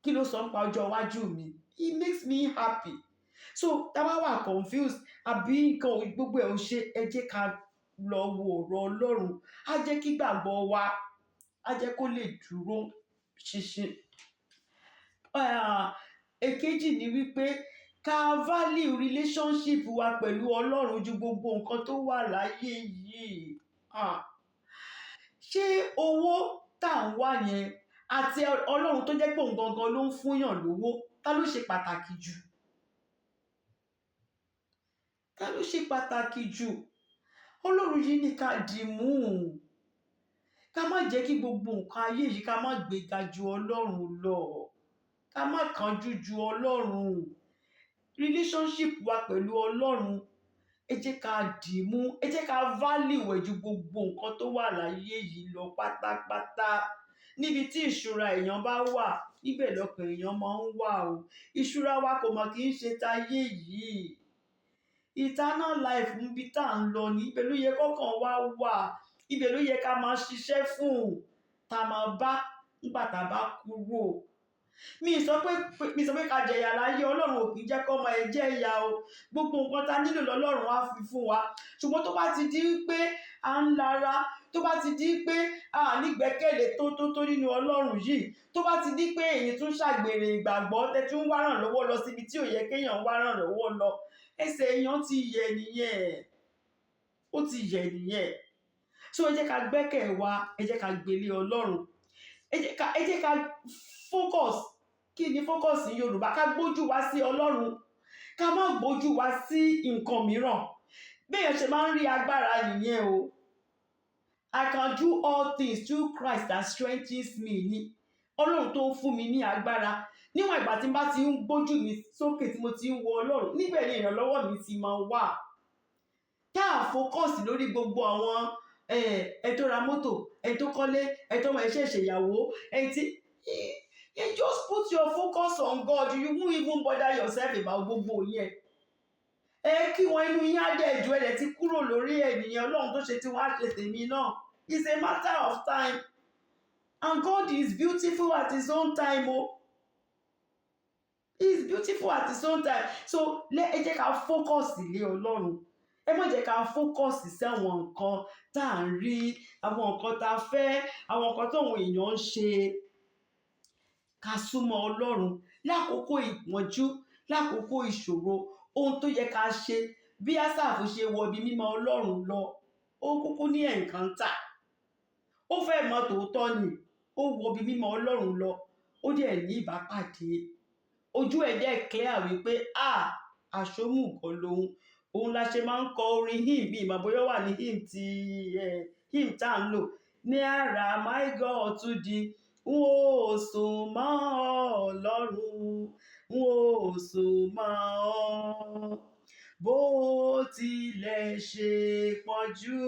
Kí ló sọ ń pa ọjọ́ iwájú mi? It makes me happy. So tá bá wà confused àbí nǹkan gbogbo ẹ̀ ò ṣe, ẹ jẹ́ ká lọ wo ọ̀rọ̀ Ọlọ́run. Á jẹ́ kí gbàgbọ́ wa, á jẹ́ kó lè dúró ṣinṣin. Èkejì ni wípé ká value relationship wa pẹ̀lú Ọlọ́run ju gbogbo nǹkan tó wà láyé yìí. Ṣé owó tá à ń wá yẹn àti Ọlọ́run tó jẹ́ pé òun gangan ló ń fúnyàn lówó, ta ló ṣe pàtàkì jù? Ta ló ṣe pàtàkì jù? Ọlọ́run yìí ni ká dì mú. Ká má jẹ́ kí gbogbo nǹkan ayé yìí ká má gbéga ju Ọlọ́run lọ. Ká má kánjú ju Ọlọ́run. Relationship wa pẹ̀lú Ọlọ́run, ẹ jẹ́ ká dì mú. Ẹ jẹ́ ká value ẹ̀ ju gbogbo nǹkan tó wà láyé yìí lọ pátápátá. Níbi tí ìṣúra èèyàn bá wà, níbẹ̀ lọ́kàn èèyàn máa ń wà o. Ìṣúra wa kò mọ̀ kí ń ṣe tayé yìí. Eternal life níbi tá à ń lọ ní, ibẹ̀ ló yẹ kọ́kàn wa wà. Ibẹ̀ ló yẹ ká máa ṣiṣẹ́ fún, tá a máa bá nígbà tá a bá kúrò. Mi sọ pé ká jẹ̀yà láyé, Ọlọ́run ò kì í jẹ́ kó ọmọ ẹ̀ jẹ́ ìyà o. Gbogbo nǹkan tá nílò lọ́lọ́run á fi fún wa. Ṣùgbọ́n tó bá ti di pé à ń lara, tó bá ti di pé a ní ìgbẹ́kẹ̀lé tó nínú Ọlọ́run yìí, tó bá ti di pé èyí tún ṣàgbèrè ìgbàgbọ́, tẹ́ tún wá ràn lọ́wọ́ lọ síbi tí ò yẹ kéèyàn wá ràn lọ́wọ́ lọ, ẹsẹ̀ èèyàn ti yẹ̀ nìyẹn. Ó ti yẹ̀ nìyẹn. So ẹ jẹ́ ká gbẹ́kẹ̀ wa, ẹ jẹ́ ká gbélé Ọlọ́run. Ẹ jẹ́ ká focus. Kí ni focus ní Yorùbá? Ká gbójú wa sí Ọlọ́run. Ká má gbójú wa sí nǹkan mìíràn. Béèyàn ṣe máa ń rí agbára nìyẹn o. I can do all things through Christ that strengthens me ni. Ọlọ́run tó ń fún mi ní agbára. Níwọ̀n ìgbà tí n bá ti ń gbójú mi sókè tí mo ti ń wo Ọlọ́run, níbẹ̀ ni ìrànlọ́wọ́ mi ti máa wà. Tá à focus lórí gbogbo àwọn ẹ tó ra mọ́tò, ẹ tó kọ́lé, ẹ tó máa ṣe ìṣèyàwó, you just put your focus on God. You won't even bother yourself about gbogbo yẹn. Kí wọn inú yín á dẹ̀ ju ẹ̀dẹ̀ tí kúrò lórí ènìyàn. Ọlọ́run tó ṣe tí wọ́n á ṣe tèmi náà. It's a matter of time. And God is beautiful at his own time. He is beautiful at his own time. So ẹ jẹ́ ká focus lé Ọlọ́run. Ẹ má jẹ́ ká focus sí àwọn nǹkan tá à ń rí, àwọn nǹkan tá a fẹ́, àwọn nǹkan tówọn èèyàn ń ṣe. ká súnmọ́ Ọlọ́run lákòókò ìpọ́njú, lákòókò ìṣòro. Ohun tó yẹ ká ṣe bí Ásáàfù ṣe wọ ibi mímọ́ Ọlọ́run lọ, ó kúkú ní encounter. Ó fẹ́ mọ̀ tòótọ́ ni, ó wọ ibi mímọ́ Ọlọ́run lọ, ó dẹ̀ ní ìbápàdé. Ojú ẹ̀ dẹ̀ clear wípé àṣómùgọ̀ lòun. Òun la ṣe máa ń kọ orin hymn bí ìmọ̀ bóyá wà ní hymn tá ń lò. Ní ara my God to thee, n ó sùn mọ́ Ọlọ́run, n ó sùn mọ́ ọ. Bó tilẹ̀ ṣe pọ́njú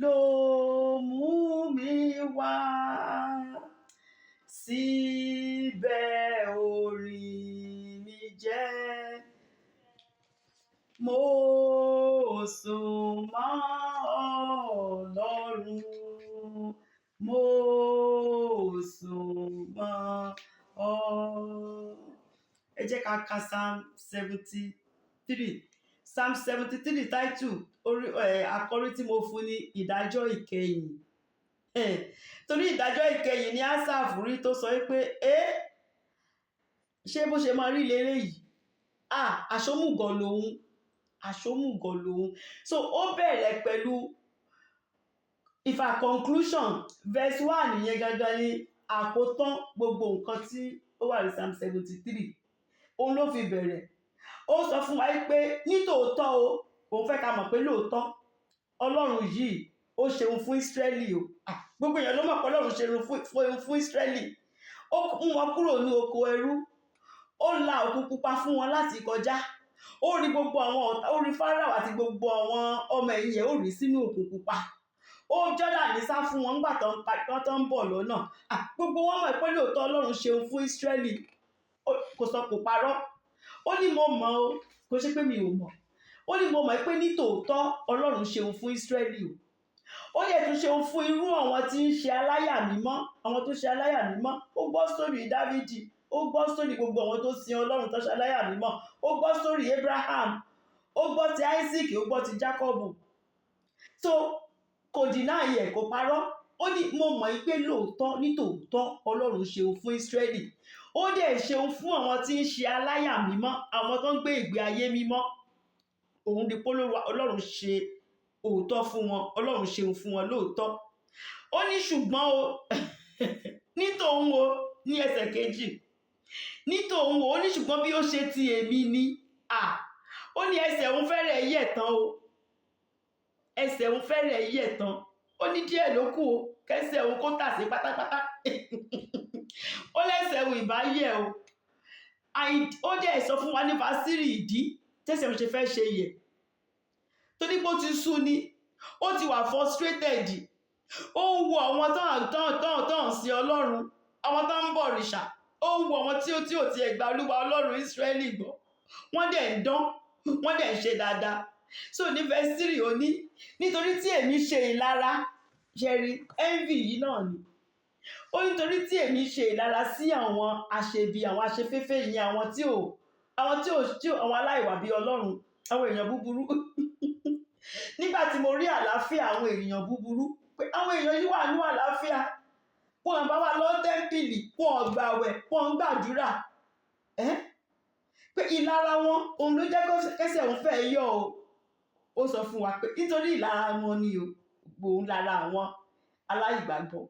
ló mú mi wá, síbẹ̀ orí mi jẹ́. Mo sùn mọ́ Ọlọ́run, mo sùn mọ́ ọ. Ẹ jẹ́ ká ka Psalm 73. Psalm 73 title àkọ́rí tí mo fún ní ìdájọ́ ìkẹyìn. Torí ìdájọ́ ìkẹyìn ni Ásáàfù rí tó sọ wípé ṣé bó ṣe máa rí lélẹ́yìí, àṣómùgọ̀ lòun, àṣómùgọ̀ lòun. So ó bẹ̀rẹ̀ pẹ̀lú if a conclusion verse 1 yẹn gangan ni àkótán gbogbo nǹkan tí ó wà ní Psalm 73. Òun ló fi bẹ̀rẹ̀. Ó sọ fún wa pé nítòótọ́ o, òun fẹ́ ká mọ̀ pé lóòótọ́ Ọlọ́run yìí ó ṣeun fún Ísírẹ́lì o. Gbogbo èèyàn ló mọ̀ pé Ọlọ́run ṣeun fún Ísírẹ́lì. Ó mú wọn kúrò ní oko ẹrú. Ó la òkun pupa fún wọn láti kọjá. Ó rí gbogbo àwọn ọ̀tá, ó rí Fáráò àti gbogbo àwọn ọmọ ẹ̀yìn ẹ̀ ó rí sínú òkun pupa. Ó Jọ́dánì sá fún wọn nígbà tó ń bọ̀ lọ́nà. Gbogbo wọn mọ̀ pé lóòótọ́ Ọlọ́run ṣeun fún Ísírẹ́lì. Kò sọ kò parọ́. Ó ní mo mọ̀ o, kò ṣe pé mi ò mọ̀. Ó ní mo mọ̀ pé nítòótọ́ Ọlọ́run ṣeun fún Ísírẹ́lì o. Ó yẹ tún ṣeun fún irú àwọn tí ń ṣe aláyà mímọ́, àwọn tó ṣe aláyà mímọ́. Ó gbọ́ sórí Dávídì, ó gbọ́ sórí gbogbo àwọn tó sin Ọlọ́run tó ṣe aláyà mímọ́. Ó gbọ́ sórí Abraham, ó gbọ́ ti Isaac, ó gbọ́ ti Jacob. So kò deny ẹ̀, kò parọ́. Ó ní mo mọ̀ pé lóòótọ́ nítòótọ́ Ọlọ́run ṣeun fún Ísírẹ́lì. Ó dẹ̀ ṣeun fún àwọn tí ń ṣe aláyà mímọ́, àwọn tó ń gbé ìgbé ayé mímọ́. Òun ni pé Ọlọ́run ṣe òótọ́ fún wọn, Ọlọ́run ṣeun fún wọn lóòótọ́. Ó ní ṣùgbọ́n o nítòun o ní ẹsẹ̀ kejì, nítòun o, ó ní ṣùgbọ́n bí ó ṣe ti èmi ni, ó ní ẹsẹ̀ òun fẹ́rẹ̀ yẹ̀ tán o, ẹsẹ̀ òun fẹ́rẹ̀ yẹ̀ tán. Ó ní díẹ̀ ló kù o kẹsẹ̀ òun kó tà sí pátápátá. Ó lẹ́sẹ̀ òun ìbá yẹ̀ o. Ó dẹ̀ sọ fún wa ní fásírì ìdí tẹ́sẹ̀ òun ṣe fẹ́ ṣe yẹ̀. Torí pé ó ti sú ni, ó ti wà frustrated. Ó ń wo àwọn tán sí Ọlọ́run, àwọn tán ń bọ̀ òrìṣà. Ó ń wo àwọn tí ò ti ẹ̀gbà Olúwa Ọlọ́run Ísírẹ́lì gbọ́. Wọ́n dẹ̀ ń dán, wọ́n dẹ̀ ń ṣe dáadáa. So ní verse 3 ó ní nítorí tí èmi ṣe ìlara, ṣẹ́rí envy yìí náà ni. Ó nítorí tí èmi ṣe ìlara sí àwọn aṣebi, àwọn aṣeféfé yìí, àwọn aláìwà bí Ọlọ́run, àwọn èèyàn búburú. Nígbà tí mo rí àlàáfíà àwọn èèyàn búburú, pé àwọn èèyàn yìí wà ní àlàáfíà, wọn bá wà lọ tẹ́ḿpìlì, wọn gbààwẹ̀, wọn ń gbàdúrà. Pé ìlara wọn òun ló jẹ́ kẹ́sẹ̀ òun fẹ́ yọ o. Ó sọ fún wa pé nítorí ìlara wọn ni o, gbòun lára àwọn aláìgbàgbọ́.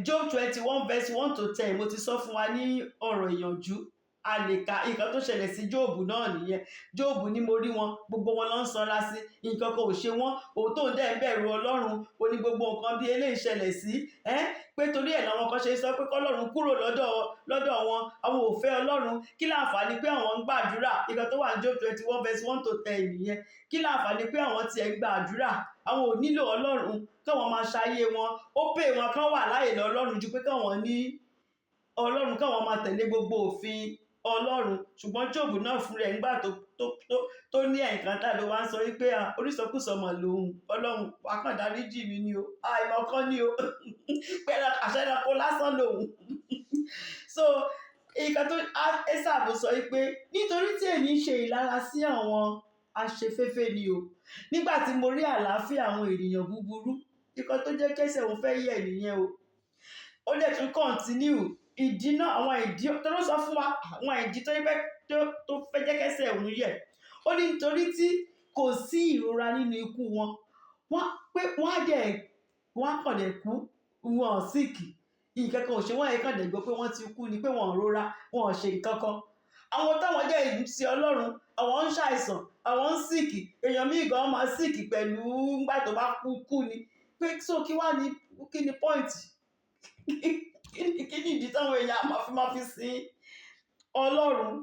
Job 21 verse 1-10 mo ti sọ fún wa ní ọ̀rọ̀ ìyànjú. A lè ka nǹkan tó ṣẹlẹ̀ sí Jóòbù náà nìyẹn. Jóòbù ní mo rí wọn, gbogbo wọn ló ń sanra sí, nǹkan kan ò ṣe wọ́n, òun tó ń dẹ̀ ń bẹ̀rù Ọlọ́run, ó ní gbogbo nǹkan bí eléyìí ṣẹlẹ̀ sí. Pé torí ẹ̀ làwọn kan ṣe sọ pé kọ́lọ́run kúrò lọ́dọ̀ wọn, àwọn ò fẹ́ Ọlọ́run. Kí láǹfààní pé àwọn ń gbàdúrà? Nǹkan tó wà ní Job 21 verse 1-10 nìyẹn. Kí láǹfààní pé àwọn tiẹ̀ ń gbàdúrà? Àwọn ò nílò Ọlọ́run, káwọn máa ṣayé wọn. Ó pè wọn kán wà láyè lọ Ọlọ́run ju pé káwọn ní Ọlọ́run, káwọn máa tẹ̀lé gbogbo òfin Ọlọ́run. Ṣùgbọ́n Jóòbù náà fún rẹ̀ nígbà tó ní encounter ló wá ń sọ wípé orísọkúsọ mọ̀ lòun, Ọlọ́run wá kàn dáríjì mi ni o, àìmọ̀kan ni o, pẹ̀lú àṣẹ́rakó lásán lòun. So nǹkan tó Ésáù sọ wípé nítorí tí èmi ṣe ìlara sí àwọn aṣeféfé ni o, nígbà tí mo rí àlàáfíà àwọn ènìyàn búburú, nǹkan tó jẹ́ kẹ́sẹ̀ òun fẹ́ yẹ̀ nìyẹn o. ó dẹ̀ tún continue ìdí náà, àwọn ìdí tó ló sọ fún wa, àwọn ìdí tó fẹ́ jẹ́ kẹ́sẹ̀ òun yẹ̀. Ó ní nítorí tí kò sí ìrora nínú ikú wọn, wọ́n á kàn dẹ̀ kú, wọn síìkì, nǹkan kan ò ṣe wọ́n, yẹn kàn dẹ̀ gbọ́ pé wọ́n ti kú ni, pé wọ́n rora, wọn ò ṣe nǹkan kan. Àwọn táwọn jẹ́ ìmísí Ọlọ́run, àwọn ń ṣàìsàn, àwọn ń síìkì, èèyàn míì gan máa síìkì pẹ̀lú ńgbà tó bá kú ni, pé so kí ni point, kí ni ìdí táwọn èèyàn máa fi sin Ọlọ́run.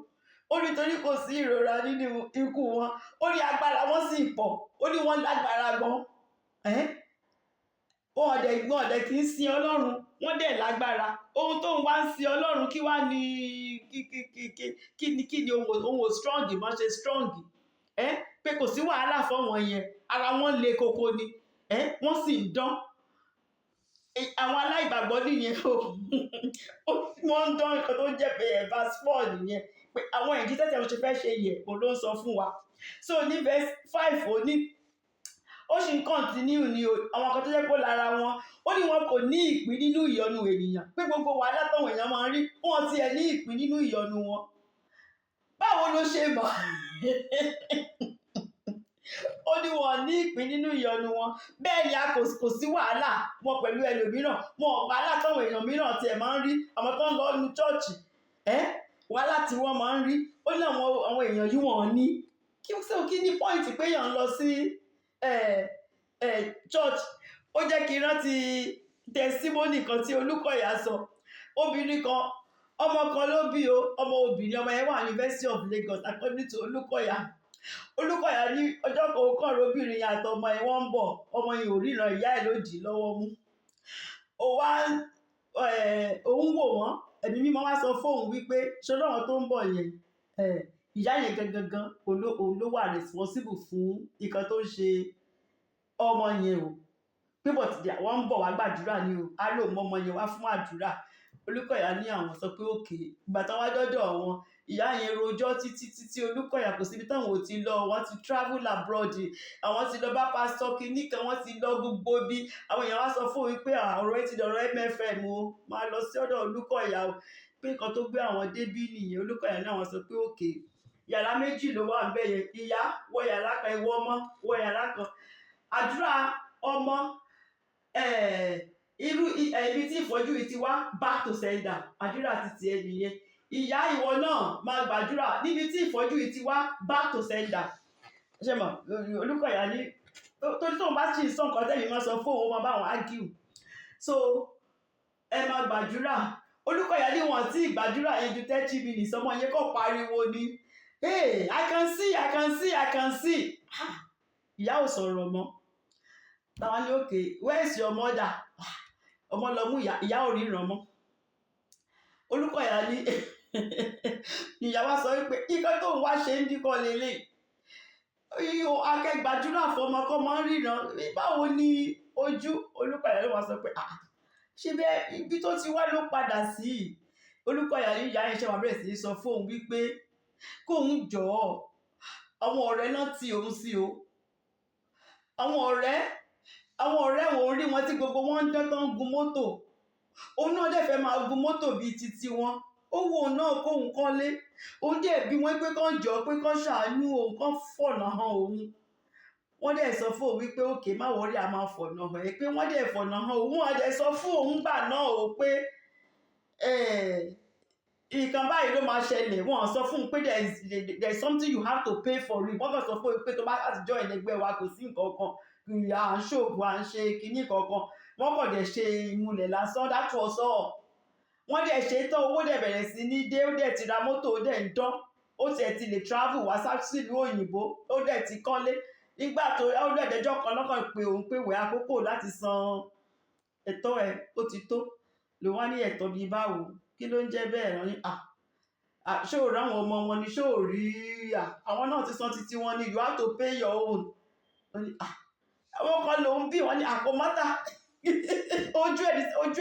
Ó ní torí kò sí ìrora nínú ikú wọn, ó ní agbára wọn sì pọ̀, ó ní wọ́n lágbára gan. Wọ́n ọ̀dẹ̀ kì í sin Ọlọ́run, wọ́n dẹ̀ lágbára. Ohun tó ń wá ń sin Ọlọ́run kí wá ní kí ni ohun ò strong mọ́ ṣe strong. Pé kò sí wàhálà fọ́wọn yẹn, ara wọn le koko ni, wọ́n sì ń dán. Àwọn aláìgbàgbọ́ nìyẹn wọ́n ń dán nǹkan tó jẹ́ pé verse 4 nìyẹn, pé àwọn ìdí tẹ́tẹ̀ wọn ṣe fẹ́ ṣe yẹ̀ òun ló ń sọ fún wa. So ní verse 5 ó ní ó sì ń continue ni àwọn kan tó jẹ́ pé lára wọn, ó ní wọn kò ní ìpín nínú ìyọnu ènìyàn, pé gbogbo wàhálà táwọn èèyàn máa ń rí, wọn tiẹ̀ ní ìpín nínú ìyọnu wọn. Báwo ló ṣe mọ̀? Ó ní wọn ní ìpín nínú ìyọnu wọn, bẹ́ẹ̀ ni kò sí wàhálà wọn pẹ̀lú ẹlòmíràn, wọn wàhálà táwọn èèyàn mìíràn tiẹ̀ máa ń rí, àwọn tó ń lọ nu chọ́ọ̀chì, wàhálà tí wọ́n máa ń rí, ó ní àwọn èèyàn yìí wọ́n ní. Kí ni point pé èèyàn ń lọ sí church? Ó jẹ́ kí n rántí testimony kan tí Olúkọ̀yà sọ. Obìnrin kan, ọmọ kan ló bí ọmọ obìnrin, ọmọ yẹn wà University of Lagos according to Olúkọ̀yà. Olúkọ̀yà ní ọjọ́ kan ó kàn róbìnrin àti ọmọ yẹn wọ́n ń bọ̀, ọmọ yẹn ò ríran, ìyá ẹ̀ ló dì lọ́wọ́ mú. Òun wò wọ́n, ẹ̀mí mímọ́ wá sọ fóun wípé ṣọlọ́run tó ń bọ̀ yẹn, ìyá yẹn gangan òun ló wà responsible fún nǹkan tó ń ṣe ọmọ yẹn o, pé wọ́n ń bọ̀ wá gbàdúrà ni o, á lò mọ́ ọmọ yẹn wá fún àdúrà. Olúkọ̀yà ní àwọn sọ pé òkè, ìgbà táwọn wá dọ́dọ̀ wọn, ìyá yẹn rojọ́ títí Olúkọ̀yà kò síbi táwọn ò ti lọ, wọ́n ti travel abroad, àwọn ti lọ bá pásítọ̀ kìíní kan, wọ́n ti lọ gbogbo bí, àwọn èèyàn wá sọ fún òun pé ọ̀rọ̀ ẹ ti dọ̀rọ̀ MFM o, máa lọ sí ọ̀dọ̀ Olúkọ̀yà o, pé nǹkan tó gbé àwọn débí nìyẹn. Olúkọ̀yà ní àwọn sọ pé òkè, yàrá méjì ló wà ńbẹ̀ yẹn, ìyá wọ yàrá kan, ìwọ ọmọ wọ yàrá kan. Àdúrà ọmọ ibi tí ìfọ́jú yìí ti wá, back to sender, àdúrà ti tiẹ̀ nìyẹn. Ìyá ìwọ náà máa gbàdúrà níbi tí ìfọ́jú yìí ti wá, back to sender. Ṣé mọ̀, Olúkọ̀yà ní torí tóun bá sì ń sọ nǹkan tẹ́mi máa sọ fóun, ó máa bá wọn argue. So ẹ máa gbàdúrà. Olúkọ̀yà ní wọn tí ìgbàdúrà yẹn ju 30 minutes, ọmọ yẹn kò pariwo ni, hey, I can see. Ìyá ò sọ̀rọ̀ mọ́. Táwọn ní òkè, where is your mother? Ọmọ lọ mú ìyá ò ríran mọ́. Olúkọ̀yà ní ìyá wa sọ wípé nǹkan tó ń wá ṣe ń dínkọ̀ lélẹ̀. Akẹgbàdúrà fọmọ kọ́ mọ́ ríran, báwo ni ojú? Olúkọ̀yà ló wá sọ pé ṣé bẹ́ẹ̀ ibi tó ti wá ló padà sí. Olúkọ̀yà ní ìyá yẹn ṣe wà bẹ̀rẹ̀ sí í sọ fóun wípé kóun jọ̀ọ́, àwọn ọ̀rẹ́ náà tí òun sí o. Àwọn ọ̀rẹ́ òun rí wọn tí gbogbo wọn ń dán tó ń gun mọ́tò. Òun náà dẹ̀ fẹ́ máa gun mọ́tò bíi titi wọn. Ó wo òun náà kóun kọ́lé. Òun dẹ̀ bí wọ́n pé kán jọ̀ọ́, pé kán ṣàánú òun, kán fọ̀nà hàn òun. Wọ́n dẹ̀ sọ fún òun wípé òkè má wọrí, a máa fọ̀nà hàn ẹ́, pé wọ́n dẹ̀ fọ̀nà hàn òun. Wọ́n dẹ̀ sọ fún òun gbà náà o pé nǹkan báyìí ló máa ṣẹlẹ̀. Wọ́n sọ fún un pé there is something you have to pay for it. Wọ́n kàn sọ fún un pé tó bá àtijọ́ ẹ̀lẹ́gbẹ́ wa kò sí nǹkan kan, à ń ṣòògùn, à ń ṣe kinní kankan. Wọ́n kàn dẹ̀ ṣe ìmùlẹ̀ lásán, that was all. Wọ́n dẹ̀ ṣe tán, owó dẹ̀ bẹ̀rẹ̀ sí ní dé, ó dẹ̀ ti ra mọ́tò, ó dẹ̀ ń dán, ó tiẹ̀ ti lè travel wá sílùú òyìnbó, ó dẹ̀ ti kọ́lé. Nígbà tó ó dẹ̀ dẹjọ́ kan lọ́kàn pé òun pé wẹ̀ àkókò láti san ẹ̀tọ́ ẹ̀ ó ti tó. Ló wá ní ẹ̀tọ́ bíi báwo, kí ló ń jẹ́ bẹ́ẹ̀? Wọ́n ní ṣé ò ráwọn ọmọ wọn ni, ṣé ò rí àwọn náà ti san títí wọn ni, you have to pay your own. Wọ́n ní àwọn kan lòun bí, wọ́n ní àkómọ́tà ojú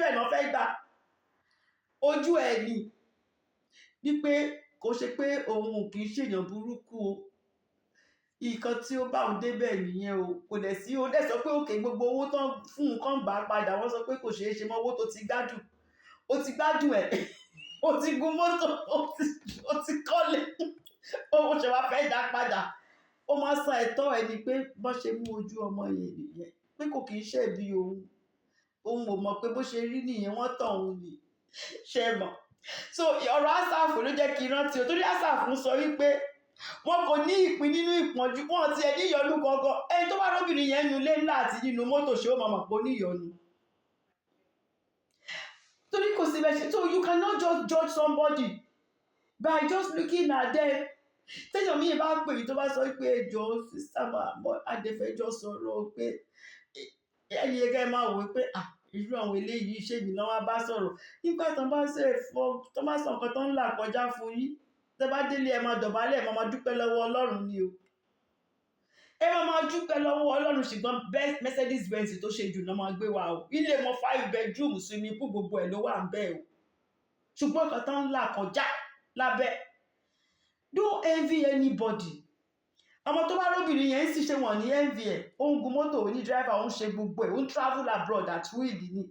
ẹ̀ náà fẹ́ gbà, ojú ẹ̀ ni wípé kò ṣe pé òun kì í ṣèyàn burúkú o, nǹkan tí ó bá òun débẹ̀ nìyẹn o. Kò dẹ̀ sí, ó dẹ̀ sọ pé òkè gbogbo owó tán fún un kàn bá padà, wọ́n sọ pé kò ṣeé ṣe mọ́, owó tó ti gbádùn ó ti gbádùn ẹ̀ ó ti gun mọ́tò ó ti kọ́lé ó ṣe wá fẹ́ dá padà ó máa san ẹ̀tọ́ ẹ̀ ni pé bọ́n ṣe mú ojú ọmọ yẹn nìyẹn pé kò kì í ṣẹ̀bi òun ò mọ̀ pé bó ṣe rí nìyẹn wọ́n tàn òun ni ṣe mọ̀. So ọ̀rọ̀ Ásáàfù ló jẹ́ kí n rántí o torí Ásáàfù sọ wípé wọn kò ní ìpín nínú ìpọ́njú wọn ti ẹ̀ níyọnu kankan ẹni tó bá lóbìnrin yẹn nu ilé ńlá àti nínú mọ́tò ṣé ó máa pọ̀ níyọnu. Torí kò sí bẹ́ẹ̀ ṣe so you cannot just judge somebody by just looking at them. Téèyàn míì bá pè yín tó bá sọ pé ẹjọ́ sísá máa adẹ́fẹ́jọ́ sọ̀rọ̀ pé ẹni ẹgẹ́ máa wò pé irú àwọn eléyìí ṣèbí náà wá bá sọ̀rọ̀ nígbà tó bá sọ nǹkan tó ń là kọjá fún yín tẹ́ bá délé ẹ máa dọ̀bálẹ̀ ẹ máa dúpẹ́ lọ́wọ́ Ọlọ́run ni o ẹ máa dúpẹ́ lọ́wọ́ Ọlọ́run ṣùgbọ́n Mercedes Benz tó ṣe jù náà máa gbé wa o ilé wọn 5 bedroom swimming pool gbogbo ẹ̀ ló wà ń bẹ̀ o ṣùgbọ́n nǹkan tó ń là kọjá lábẹ́ don't envy anybody ọmọ tó bá lóbìnrin yẹn ń sì ṣe wọ̀n ní envy ẹ̀ ó ń gun mọ́tò ó ní driver ó ń ṣe gbogbo ẹ̀ ó ń travel abroad at will ni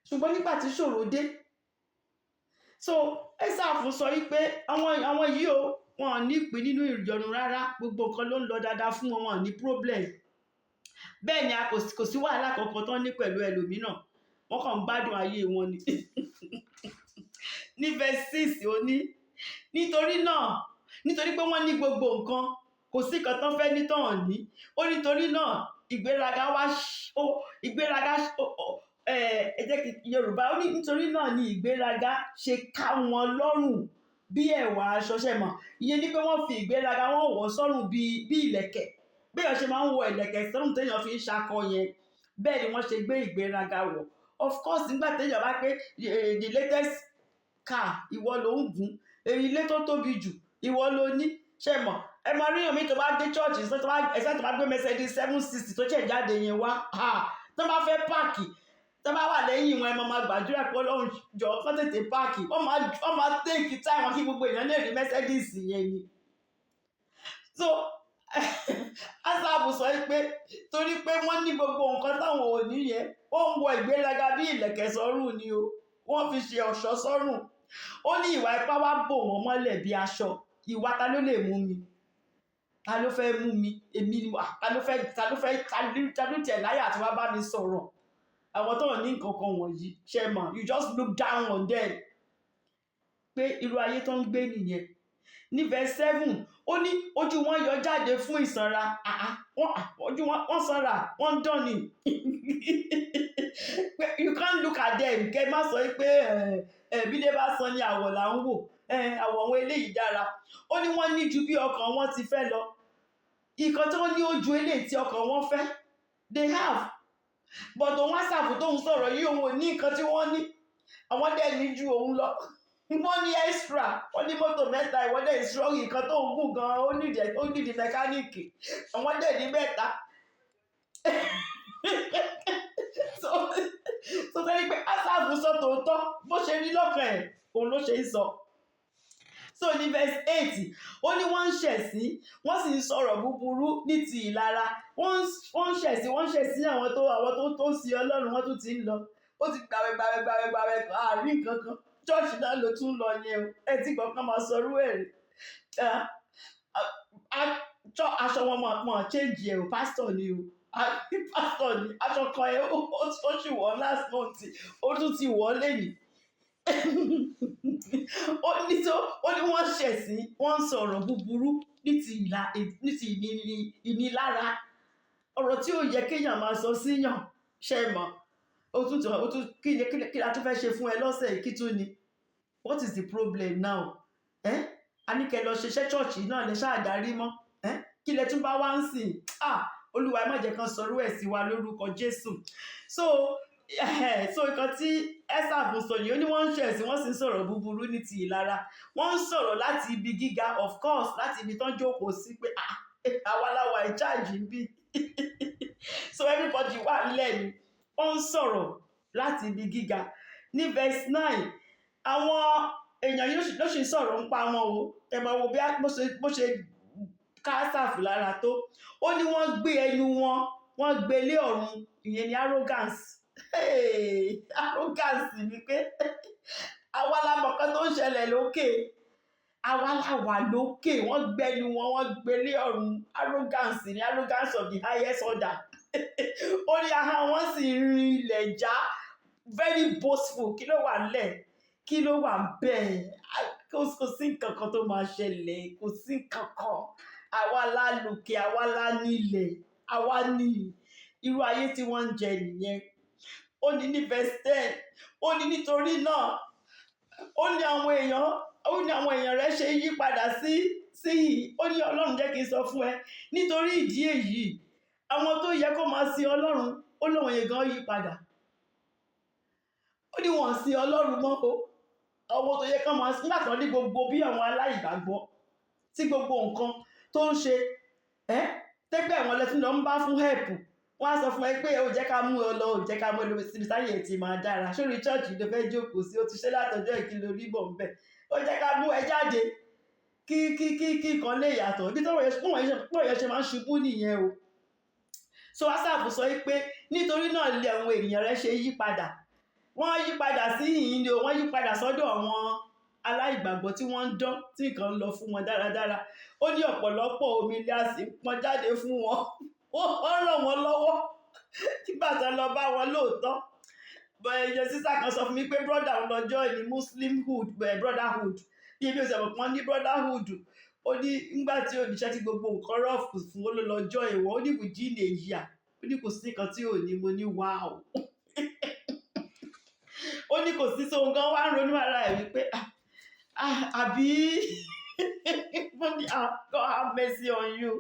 ṣùgbọ́n nígbà tí ṣòro dé so Ésáfù sọ wípé àwọn yìí o wọn ò ní ìpín nínú ìyọnu rárá gbogbo nǹkan ló ń lọ dáadáa fún wọn wọn ò ní problem bẹ́ẹ̀ ni kò sí wàhálà kankan tán ní pẹ̀lú ẹlòmíràn wọ́n kàn ń gbádùn ayé wọn ni ní verse 6 ó ní nítorí pé wọ́n ní gbogbo nǹkan kò sí nǹkan tán fẹ́ ní tán ní ó nítorí náà ìgbéraga ẹ jẹ́ kí Yorùbá ó ní nítorí náà ni ìgbéraga ṣe ká wọn lọ́rùn bí ẹ̀wà aṣọ ṣe mọ̀ ìyẹn ni pé wọ́n fi ìgbéraga wọn wọ̀ sọ́rùn bí ìlẹ̀kẹ̀ bí èèyàn ṣe máa ń wọ ìlẹ̀kẹ̀ sọ́rùn téèyàn fi ń ṣakọ yẹn bẹ́ẹ̀ ni wọ́n ṣe gbé ìgbéraga wọ̀ of course nígbà téèyàn bá pé the latest car ìwọ ló ń gùn ilé tó tóbi jù ìwọ ló ní ṣe mọ̀ ẹ máa ríyàn mi tó bá dé church ẹ̀sẹ̀ tó bá gbé Mercedes 760 tó ṣẹ̀ jáde yẹn wá tó bá fẹ́ páàkì tó bá wà lẹ́yìn wọn ẹ máa gbàdúrà pé Ọlọ́run jọ kó tètè páàkì wọ́n máa take time wọn kí gbogbo èèyàn lè rí Mercedes yẹn ni. So Ásáàfù sọ pé torí pé wọ́n ní gbogbo nǹkan táwọn ò ní yẹn ó ń wọ ìgbéraga bí ìlẹ̀kẹ̀ sọ́rùn ni o wọ́n fi ṣe ọ̀ṣọ́ sọ́rùn ó ní ìwà ipá wá bò wọ́n mọ́lẹ̀ bí aṣọ ìwà ta ló lè mú mi ta ló fẹ́ mú mi èmi ni ta ló tẹ̀ láyà tí wọ́n bá mi sọ̀rọ̀ àwọn tó ní nǹkan kan wọ̀nyí ṣe mọ̀ you just look down on them pé irú ayé tó ń gbé nìyẹn ní verse 7 ó ní ojú wọn yọ jáde fún ìsanra ojú wọn sanra wọn dán ni you can't look at them kẹ má sọ pé bídé bá san ní àwọ̀ là ń wò àwọ̀ àwọn eléyìí dára ó ní wọ́n ní ju bí ọkàn wọn ti fẹ́ lọ ìkan tó ní ojú eléyìí tí ọkàn wọn fẹ́ they have but òun Ásáàfù tóun sọ̀rọ̀ yìí òun ò ní nǹkan tí wọ́n ní àwọn dẹ̀ ní ju òun lọ wọ́n ní extra wọ́n ní mọ́tò mẹ́ta ìwọ́n dẹ̀ ìṣòro nǹkan tó ń gùn gan-an ó nídìí mẹkáníìkì àwọn dẹ̀ ní mẹ́ta so tẹ́lẹ̀ pé Ásáàfù sọ tòótọ́ bó ṣe rí lọ́kàn ẹ̀ òun ló ṣe ń sọ. So ní verse 8 ó ní wọ́n ń ṣẹ̀sín wọ́n sì ń sọ̀rọ̀ búburú ní ti ìlara wọ́n ń ṣẹ̀sín àwọn tó ń sin Ọlọ́run wọ́n tún ti ń lọ ó ti gbàwẹ̀ àárín kankan church náà ló tún lọ yẹn o ẹ tí kankan máa sọrú ẹ̀ rí aṣọ wọn máa change ẹ̀ o pastor ni o pastor ni aṣọ kan ẹ̀ ó sì wọ̀ last month ó tún ti wọ̀ lẹ́yìn ó ní wọ́n ṣẹ̀sín wọ́n ń sọ̀rọ̀ búburú ní ti ìnilára ọ̀rọ̀ tí ó yẹ kéèyàn máa sọ síyàn ṣe mọ̀ kí la tún fẹ́ ṣe fún ẹ lọ́sẹ̀ kí tún ni what is the problem now a ní kẹ́ lọ ṣiṣẹ́ ṣọ́ọ̀ṣì náà lè ṣáàdárí mọ́ kí lẹ tún bá wá ń sìn Olúwa má jẹ́ kan sọ̀rọ̀ ẹ̀ sí wa lórúkọ Jésù so nǹkan tí Ésáfù sọ yìí ó ní wọ́n ń ṣẹ̀sín wọ́n sì ń sọ̀rọ̀ búburú ní ti ìlara wọ́n ń sọ̀rọ̀ láti ibi gíga of course láti ibi tán jókòó sí pé àwa láwa ìcháàjì ń bí so everybody wà nílẹ̀ ni wọ́n ń sọ̀rọ̀ láti ibi gíga ní verse 9 àwọn èèyàn yìí ló ṣì ń sọ̀rọ̀ ń pa wọn o ẹ̀mọ̀ wo bí bó ṣe ká Ésáfù lára tó ó ní wọ́n gbé ẹnu wọn gbé lé ọ̀run ìyẹn ní arrogance arrogance ni pé àwa la mọ̀ kan tó ń ṣẹlẹ̀ lókè, àwa la wà lókè, wọ́n gbẹnu wọn, wọ́n gbélé ọ̀run. Arrogance ni, arrogance of the highest order. Ó ní ahọ́n wọn sì rin ilẹ̀ já, very boastful. Kí ló wà nílẹ̀? Kí ló wà bẹ́ẹ̀? Kò sí nǹkan kan tó máa ṣẹlẹ̀, kò sí nǹkan kan. Àwa la lòkè, àwa la nílẹ̀, àwa ní irú ayé tí wọ́n ń jẹ nìyẹn. Ó ní ní verse 10, ó ní nítorí náà, ó ní àwọn èèyàn rẹ̀ ṣe yí padà sí yìí. Ó ní Ọlọ́run jẹ́ kí n sọ fún ẹ, nítorí ìdí èyí àwọn tó yẹ kó máa sin Ọlọ́run, ó lóun yẹn gan yí padà. Ó ní wọ́n sin Ọlọ́run mọ́ o. Àwọn tó yẹ kó máa sin, nígbà tó ní gbogbo bí àwọn aláìgbàgbọ́ tí gbogbo nǹkan tó ń ṣe tẹ́gbẹ́ wọn lẹ́tún lọ ń bá fún help. Wọ́n á sọ fún ẹ pé ó jẹ́ ká mú ọ lọ, ó jẹ́ ká mú ẹ lọ síbi táyé ti máa dára. Sórí chọ́ọ̀chì ló fẹ́ jókòó sí, ó ti ṣe látọjọ́ ìkìlò ríbọ̀ ń bẹ̀. Ó jẹ́ ká mú ẹ jáde kí kan lè yàtọ̀. Ibi tó wọ́n yẹn ṣe máa ń ṣubú nìyẹn o. So Asaph sọ pé nítorí náà lé àwọn ènìyàn rẹ̀ ṣe yí padà. Wọ́n yí padà sí ìyìn ni o, wọ́n yí padà sọ́dọ̀ àwọn aláìgbàgbọ́ tí wọ́n ń dán, tí nǹkan ń lọ fún wọn dáradára. Ó ní ọ̀pọ̀lọpọ̀ omi ilé a sì pọn jáde fún wọn. Ó ràn wọ́n lọ́wọ́ nígbà tó lọ bá wọn lóòótọ́. Ẹ̀yẹ sísá kan sọ fún mi pé brother ń lọ join ní Muslimhood, brotherhood. Bí ebi òsèlú kan ní brotherhood. Ó ní nígbà tí oníṣẹ́ tí gbogbo nǹkan rọ́ọ̀fù fún ó ló lọ join wọn. Ó ní within a year. Ó ní kò sí nǹkan tí ò ní, mo ní wow. Ó ní kò sí, sóhun gan wá ń ronú ara ẹ̀ wípé àbí mo ní God have mercy on you.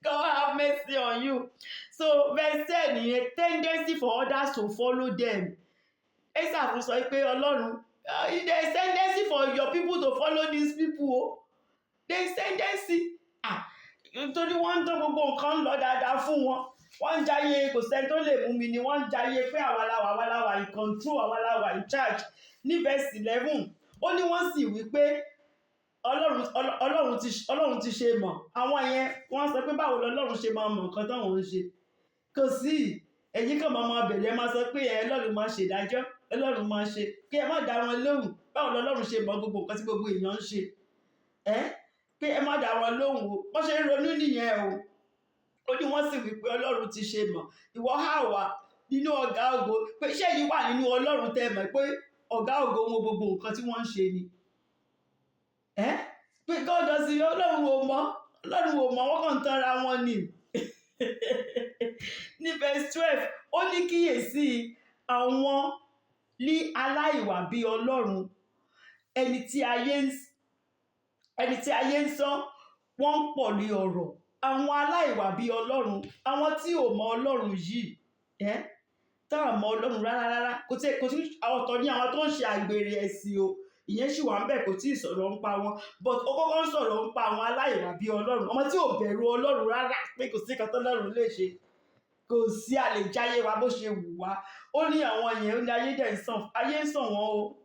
God have mercy on you. So verse 10 nìyẹn, tendency for others to follow them. Asaph sọ pé Ọlọ́run, there is tendency for your people to follow these people o. There is tendency. Nítorí wọ́n ń tán gbogbo nǹkan lọ dáadáa fún wọn. Wọ́n ń jayé kò sẹ́ni tó lè mú mi ni, wọ́n ń jayé pé àwa la wà in control, àwa la wà in charge. Ní verse 11, ó ní wọ́n sì wí pé Ọlọ́run ti ṣe mọ̀. Àwọn yẹn wọ́n sọ pé báwo lọ́lọ́run ṣe máa mọ̀ nǹkan táwọn ń ṣe. Kò sí, ẹ̀yin kan máa bẹ̀rẹ̀ máa sọ pé Ọlọ́run máa ṣe ìdájọ́, Ọlọ́run máa ṣe, kí ẹ má dá wọn lóhùn. Báwo lọ́lọ́run ṣe mọ̀ gbogbo nǹkan tí gbogbo èèyàn ń ṣe? Pé ẹ má dá wọn lóhùn o. Wọ́n ṣe ń ronú nìyẹn o. Ó ní wọ́n sì wí pé Ọlọ́run ti ṣe mọ̀. Ìwọ hà wá nínú ọ̀gá ògo, pé iṣẹ́ yìí wà nínú Ọlọ́run tẹ́ mọ̀ pé ọ̀gá ògo wọn gbogbo nǹkan tí wọ́n ń ṣe ni. Pé God doesn't, Ọlọ́run ò mọ̀, wọ́n kàn ń tanra wọn ni. Ní verse 12, ó ní kíyèsí àwọn ní aláìwà bí Ọlọ́run, ẹni tí ayé ń sán, wọ́n ń pọ̀ ní ọ̀rọ̀. Àwọn aláìwà bí Ọlọ́run, àwọn tí ò mọ Ọlọ́run yìí, táwọn mọ Ọlọ́run rárá. Kò sí ọ̀tọ̀ ní àwọn tó ń ṣe àgbèrè ẹ̀sìn o. Ìyẹn sì wà ń bẹ̀, kò tí ì sọ̀rọ̀ ń pa wọn, but ó kọ́kọ́ ń sọ̀rọ̀ ń pa àwọn aláìwà bí Ọlọ́run, ọmọ tí ò bẹ̀rù Ọlọ́run rárá, pé kò sí nǹkan tó Ọlọ́run lè ṣe, kò sí a lè jáyé wa bó ṣe wù wá. Ó ní àwọn yẹn, ó ní ayé ń sàn wọ́n o,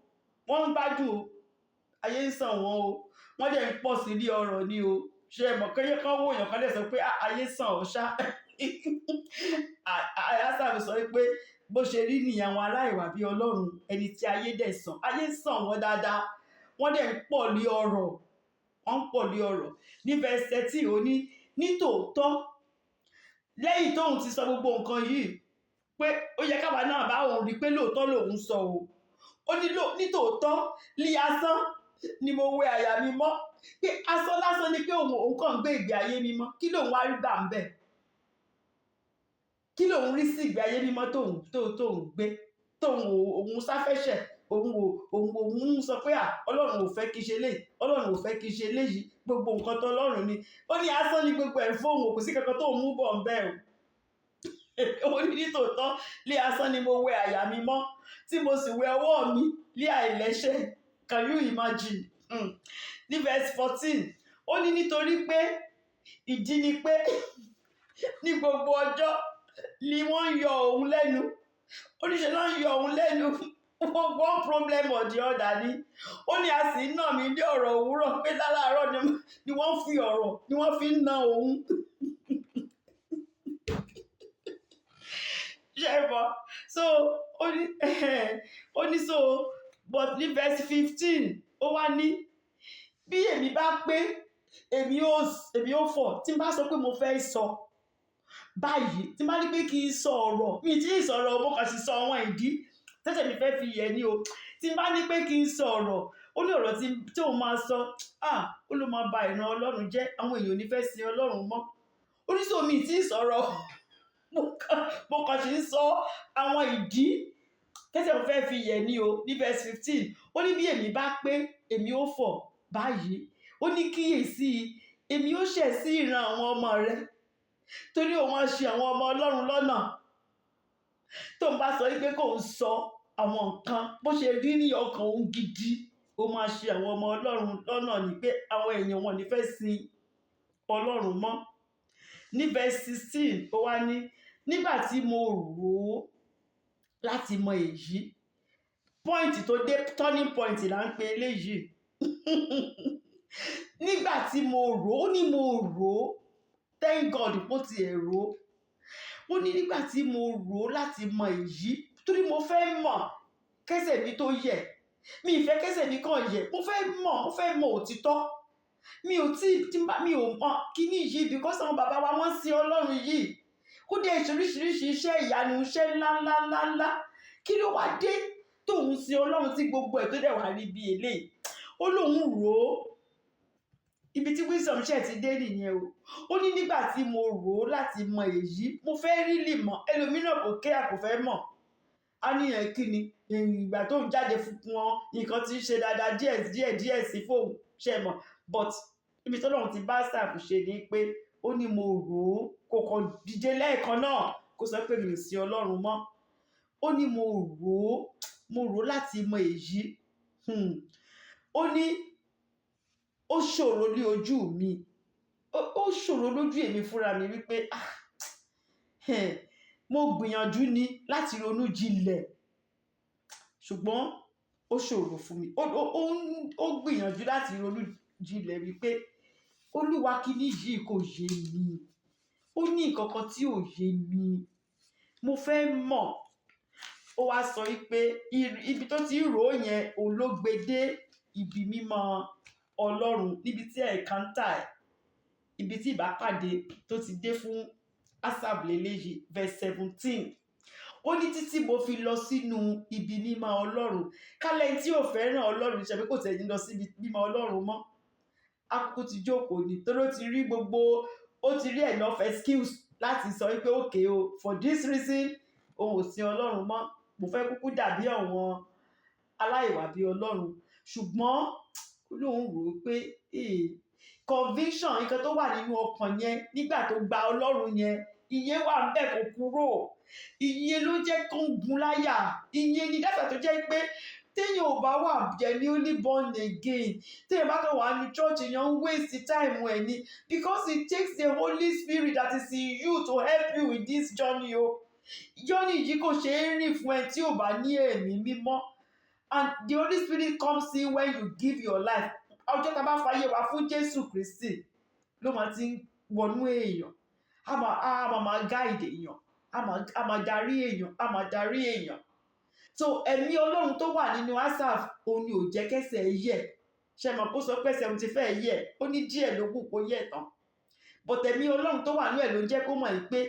wọ́n ń gbádùn o, ayé ń sàn wọ́n o, wọ́n dẹ̀ ń pọ̀ sí ilé ọrọ̀ ni o. Ṣé ẹ mọ̀ kéye kan wò yàn kan lè sọ pé ayé sàn ọ́ ṣá. Asaph sọ pé bó ṣe rí nìyẹn àwọn aláìwà bí Ọlọ́run, ẹni tí ayé dẹ̀ sàn, ayé sàn wọ́n dáadáa, wọ́n dẹ̀ ń pọ̀ ní ọrọ̀. Ní verse 13 ó ní nítòótọ́, lẹ́yìn tóun ti sọ gbogbo nǹkan yìí, pé ó yẹ káwa náà bá òun rí pé lóòótọ́ lòun sọ o. Ó ní nítòótọ́ lí asán ni mo wẹ àyà mi mọ́, pé asán lásán ni pé òun kàn ń gbé ìgbé ayé mímọ́. Kí lòun wá rí gbà ń bẹ̀? Kí lòun rí sí ìgbé ayé mímọ́ tóun gbé, òun sáfẹ́ṣẹ̀, òun sọ pé Ọlọ́run ò fẹ́ kí ṣe léyìí, Ọlọ́run ò fẹ́ kí ṣe léyìí, gbogbo nǹkan tó Ọlọ́run ni. Ó ní asán ni gbogbo ẹ̀ fóun, kò sí kankan tó mú bọ̀ ń bẹ̀ o. Ó ní nítòótọ́ lé asán ni mo wẹ àyà mi mọ́, tí mo sì wẹ ọwọ́ mi lé àìlẹ́ṣẹ̀. Can you imagine? Ní verse 14, ó ní nítorí pé ìdí ni pé ní gbogbo ọjọ́ ni wọ́n ń yọ òun lẹ́nu. Oníṣẹ́ náà ń yọ òun lẹ́nu, one problem or the other ni. Ó ní a sì ń nà mí ní ọ̀rọ̀ òwúrọ̀, pé lálàárọ̀ ni wọ́n fi ọ̀rọ̀ ni wọ́n fi ń na òun. ṣe mọ̀ so ó ní so but ní verse 15 ó wá ní bí èmi bá pé èmi ó fọ̀ tí n bá sọ pé mo fẹ́ sọ báyìí tí n bá ní pé kí n sọ ọ̀rọ̀ mi tí ì sọ̀rọ̀ mo kàn sì sọ àwọn ìdí tẹ́tẹ̀ mi fẹ́ fi yẹ ni o tí n bá ní pé kí n sọ ọ̀rọ̀ ó ní ọ̀rọ̀ tí òun máa sọ ó ló máa ba ìran Ọlọ́run jẹ́ àwọn èèyàn ò ní fẹ́ sin Ọlọ́run mọ́ oníṣòwò mi tí ì sọ̀rọ̀ mo kàn sì ń sọ àwọn ìdí tẹ́tẹ̀ mo fẹ́ fi yẹ ni o ní verse 15 ó ní bí èmi bá pé èmi ó fọ̀ báyìí ó ní kíyèsí èmi ó ṣẹ̀ sí ìran àwọn ọmọ rẹ torí òun á ṣì àwọn ọmọ Ọlọ́run lọ́nà tó ń bá sọ wípé kò ń sọ àwọn nǹkan bó ṣe rí ní ọkàn òun gidi ó máa ṣì àwọn ọmọ Ọlọ́run lọ́nà ni pé àwọn èèyàn wọn ní fẹ́ sin Ọlọ́run mọ́ ní verse 16 ó wá ní nígbà tí mo rò ó láti mọ èyí point tó dé turning point là ń pe eléyìí nígbà tí mo rò ó ní mo rò ó thank God bó ti ẹ̀ rò ó ní nígbà tí mo rò ó láti mọ èyí torí mo fẹ́ mọ̀ kẹ́sẹ̀ mi tó yẹ̀ mi ìfẹ́ kẹ́sẹ̀ mi kàn yẹ̀ mo fẹ́ mọ̀ òtítọ́ mi ò mọ̀ kíní yìí because àwọn bàbá wa wọ́n sin Ọlọ́run yìí ó dé oríṣiríṣi iṣẹ́ ìyanu iṣẹ́ ńláńláńlá kí ló wá dé tóun sin Ọlọ́run tí gbogbo ẹ̀ tó dẹ̀ wá rí bí eléyìí ó lóun rò ó ibi tí wisdom ṣe ti dé nìyẹn o ó ní nígbà tí mo rò ó láti mọ èyí mo fẹ́ rí lè mọ̀ ẹlòmíràn kò kẹ́ àkò fẹ́ mọ̀ á níyàn kí ni ìgbà tó ń jáde fún wọn nǹkan tí ń ṣe dáadáa díẹ̀ sí fóun ṣe mọ̀ but ibi tó lọ́run ti bá sáàfù ṣe ni pé ó ní mo rò ó kò kàn díje lẹ́ẹ̀kan náà kó sọ pé mi ò sí Ọlọ́run mọ́ ó ní mo rò ó láti mọ èyí ó ní ó ṣòro ní ojú mi ó ṣòro lójú èmi fúnra mi wípé mo gbìyànjú ni láti ronú jinlẹ̀ ṣùgbọ́n ó ṣòro fún mi ó gbìyànjú láti ronú jinlẹ̀ wípé Olúwa kíní yìí kò yé mi ó ní nǹkan kan tí ò yé mi mo fẹ́ mọ̀ ó wá sọ wípé ibi tó ti rò ó yẹn òun ló gbé dé ibi mímọ́ Ọlọ́run níbi tí ẹ̀kántà ibi tí ìbápàdé tó ti dé fún Asaph lélẹ́yìí verse 17 ó ní títí mo fi lọ sínú ibi mímọ́ Ọlọ́run kálẹ̀ tí ò fẹ́ràn Ọlọ́run ṣe pé kò tẹ̀yìn lọ sí ibi mímọ́ Ọlọ́run mọ́ akókó ti jókòó ni torí ó ti rí ó ti rí enough excuse láti sọ wípé okay o for this reason òun ò sin Ọlọ́run mọ́ mo fẹ́ kúkú dàbí àwọn aláìwà bí Ọlọ́run ṣùgbọ́n lóun rò ó pé conviction nǹkan tó wà nínú ọkàn yẹn nígbà tó gba Ọlọ́run yẹn ìyẹn wà ń bẹ̀ kó kúrò ìyẹn ló jẹ́ kó ń gun láyà ìyẹn ni dábàá tó jẹ́ pé téèyàn ò bá wà genuinely born again téèyàn bá kàn wà ní church èèyàn ń waste time ẹ̀ ni because it takes the Holy Spirit that is in you to help you with this journey o journey yìí kò ṣe é rìn fún ẹ tí ò bá ní ẹ̀mí mímọ́ and the Holy Spirit comes in when you give your life ọjọ́ tá a bá fàyè wá fún Jésù Kristi ló máa ti ń wọnú èèyàn a máa guide èèyàn a máa darí èèyàn so ẹ̀mí Ọlọ́run tó wà nínú Asaph òun ni ò jẹ́ kẹ́sẹ̀ yẹ̀ ṣe mọ̀ kó sọ pé 70 fẹ́ yẹ̀ ó ní díẹ̀ ló kù kó yẹ̀ tán but ẹ̀mí Ọlọ́run tó wà nínú ẹ̀ ló jẹ́ kó mọ̀ pé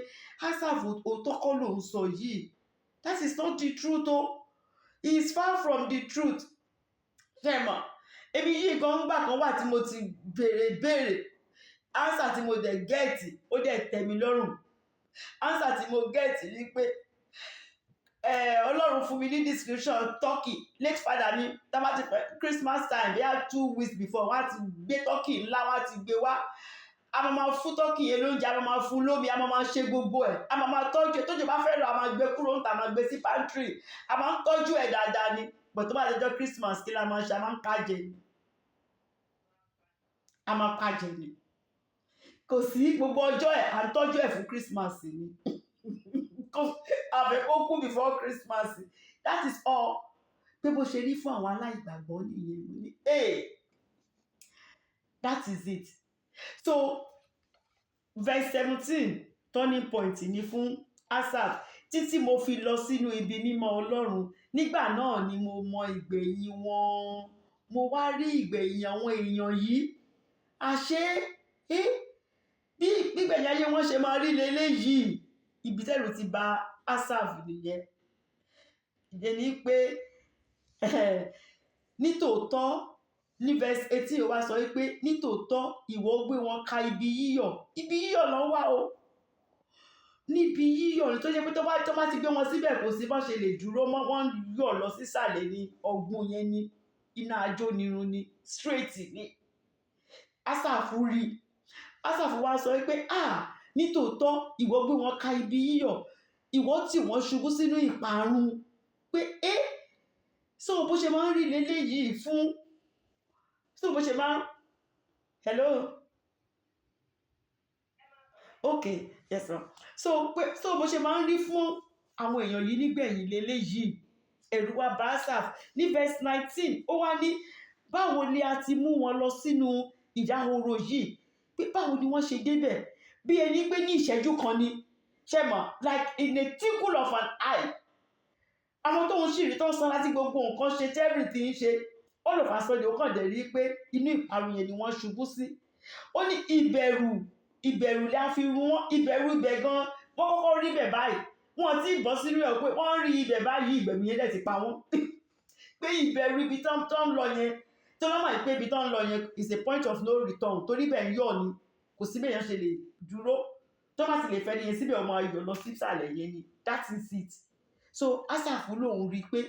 Asaph òótọ́ kọ́ ló ń sọ yìí that is not the truth o he is far from the truth ṣe mọ̀ ebi yìí gan gbà kan wà tí mo ti béèrè answer tí mo dẹ̀ gẹ́ẹ̀tì ó dẹ̀ tẹ́ mi lọ́rùn answer tí mo gẹ́ẹ̀tì ni pé Ọlọ́run fún mi ní description turkey late father mi tamati Christmas time bí i 2 weeks before wọ́n á ti gbé turkey ńlá wọ́n á ti gbé wá a máa fún turkey yẹn lóúnjẹ a máa fún lómi a máa ṣe gbogbo ẹ̀ a máa tọ́jú tójú bá fẹ́ lọ a máa gbé kúrò níta a máa gbé sí pantry a máa ń tọ́jú ẹ̀ dáadáa ni but tó bá jọjọ́ Christmas kí la máa ṣe a máa ń kájẹ ni kò sí gbogbo ọjọ́ ẹ̀ à ń tọ́jú ẹ̀ fún Christmas ni àfẹ́kọ́ kú before Christmas that is all pé bó ṣe rí fún àwọn aláìgbàgbọ́ nìyẹn ní that is it so verse 17 turning point ni fún Asaph títí mo fi lọ sínú ibi mímọ́ Ọlọ́run. Nígbà náà ni mo mọ ìgbẹ̀yìn wọn. Mo wá rí ìgbẹ̀yìn àwọn èèyàn yìí. Àṣé bí ìgbẹ̀yìn ayé wọn ṣe máa rí leléyìí. Ibi tẹ́rù ti bà Asaph nìyẹn. Ìyẹn ni pé nítòótọ́ ní verse 18 ó wá sọ wípé nítòótọ́ ìwọ gbé wọn ka ibi yíyọ̀. Ibi yíyọ̀ ló wà o. Níbi yíyọ̀ ni tó jẹ́ pé tó bá ti gbé wọn síbẹ̀ kò sí bọ́n ṣe lè dúró mọ́, wọ́n yọ̀ lọ sísàlẹ̀ ní ọ̀gbun yẹn ní iná ajónirun ní straight ní. Asaph rí. Asaph wá sọ wípé nítòótọ́ ìwọ gbé wọn ka ibi yíyọ̀, ìwọ tì wọ́n ṣubú sínú ìparun. Pé so bó ṣe máa ń rí leléyìí fún so bó ṣe máa ń hello okay yes sir. So bó ṣe máa ń rí fún àwọn èèyàn yìí nígbẹ̀yìn leléyìí. Ẹ̀rù wá bà Asaph. Ní verse 19 ó wá ní báwo ni a ti mú wọn lọ sínú ìdahoro yìí, pé báwo ni wọ́n ṣe débẹ̀, bí ẹni pé ní ìṣẹ́jú kan ni ṣe mọ̀, like in a twinkle of an eye. Àwọn tó ń ṣìrì tó ń san láti gbogbo nǹkan ṣe tẹ́rì tí ń ṣe all of a sudden ó kàn dẹ̀ rí pé inú ìparun yẹn ni wọ́n ṣubú sí. Ó ní ìbẹ̀rù la fi rú wọn. Ìbẹ̀rù ibẹ̀ gan wọ́n kọ́kọ́ rí ibẹ̀ báyìí wọ́n ti bọ́ sínú ẹ̀ pé wọ́n rí ibẹ̀ báyìí ìbẹ̀rù yẹn dẹ̀ ti pa wọ́n. Pé ìbẹ̀rù ibi tó ń lọ yẹn tó lọ́ mọ̀ pé ibi tó ń lọ yẹn is a point of no return torí bẹ́ẹ̀ yọ̀ ni kò sí bẹ́ẹ̀ yẹn ṣe lè dúró tó bá ti lè fẹ́ nìyẹn síbẹ̀ ọmọ ayọ̀ lọ sí ìsàlẹ̀ yẹn ni that is it. So Asaph lòun rí pé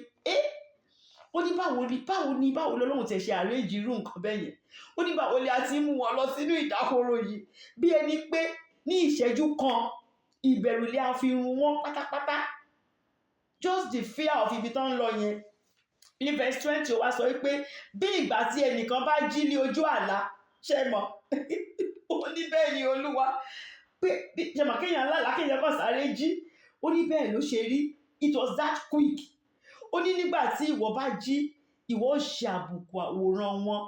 ó ní báwo lọ́lọ́run tẹ̀ ṣe àrẹ́jì irú nǹkan bẹ́ẹ̀ yẹn. Ó ní báwo ni a ti mú wọn lọ sínú ìdákọ̀ró yìí bí ẹni pé ní ìṣẹ́jú kan ìbẹ̀rù lè a fi run wọn pátápátá. Just the fear of ibi tó ń lọ yẹn. Ní verse 20 ó wá sọ wípé bí ìgbà tí ẹnìkan bá jí ní ojú àlá ṣe mọ̀ ó ní bẹ́ẹ̀ ni Olúwa pé ṣe mọ̀ kéèyàn lálàá kéèyàn kàn sáré jí. Ó ní bẹ́ẹ̀ ló ṣe rí. It was that quick. Ó ní nígbà tí ìwọ bá jí ìwọ ó ṣe àbùkù àwòrán wọn.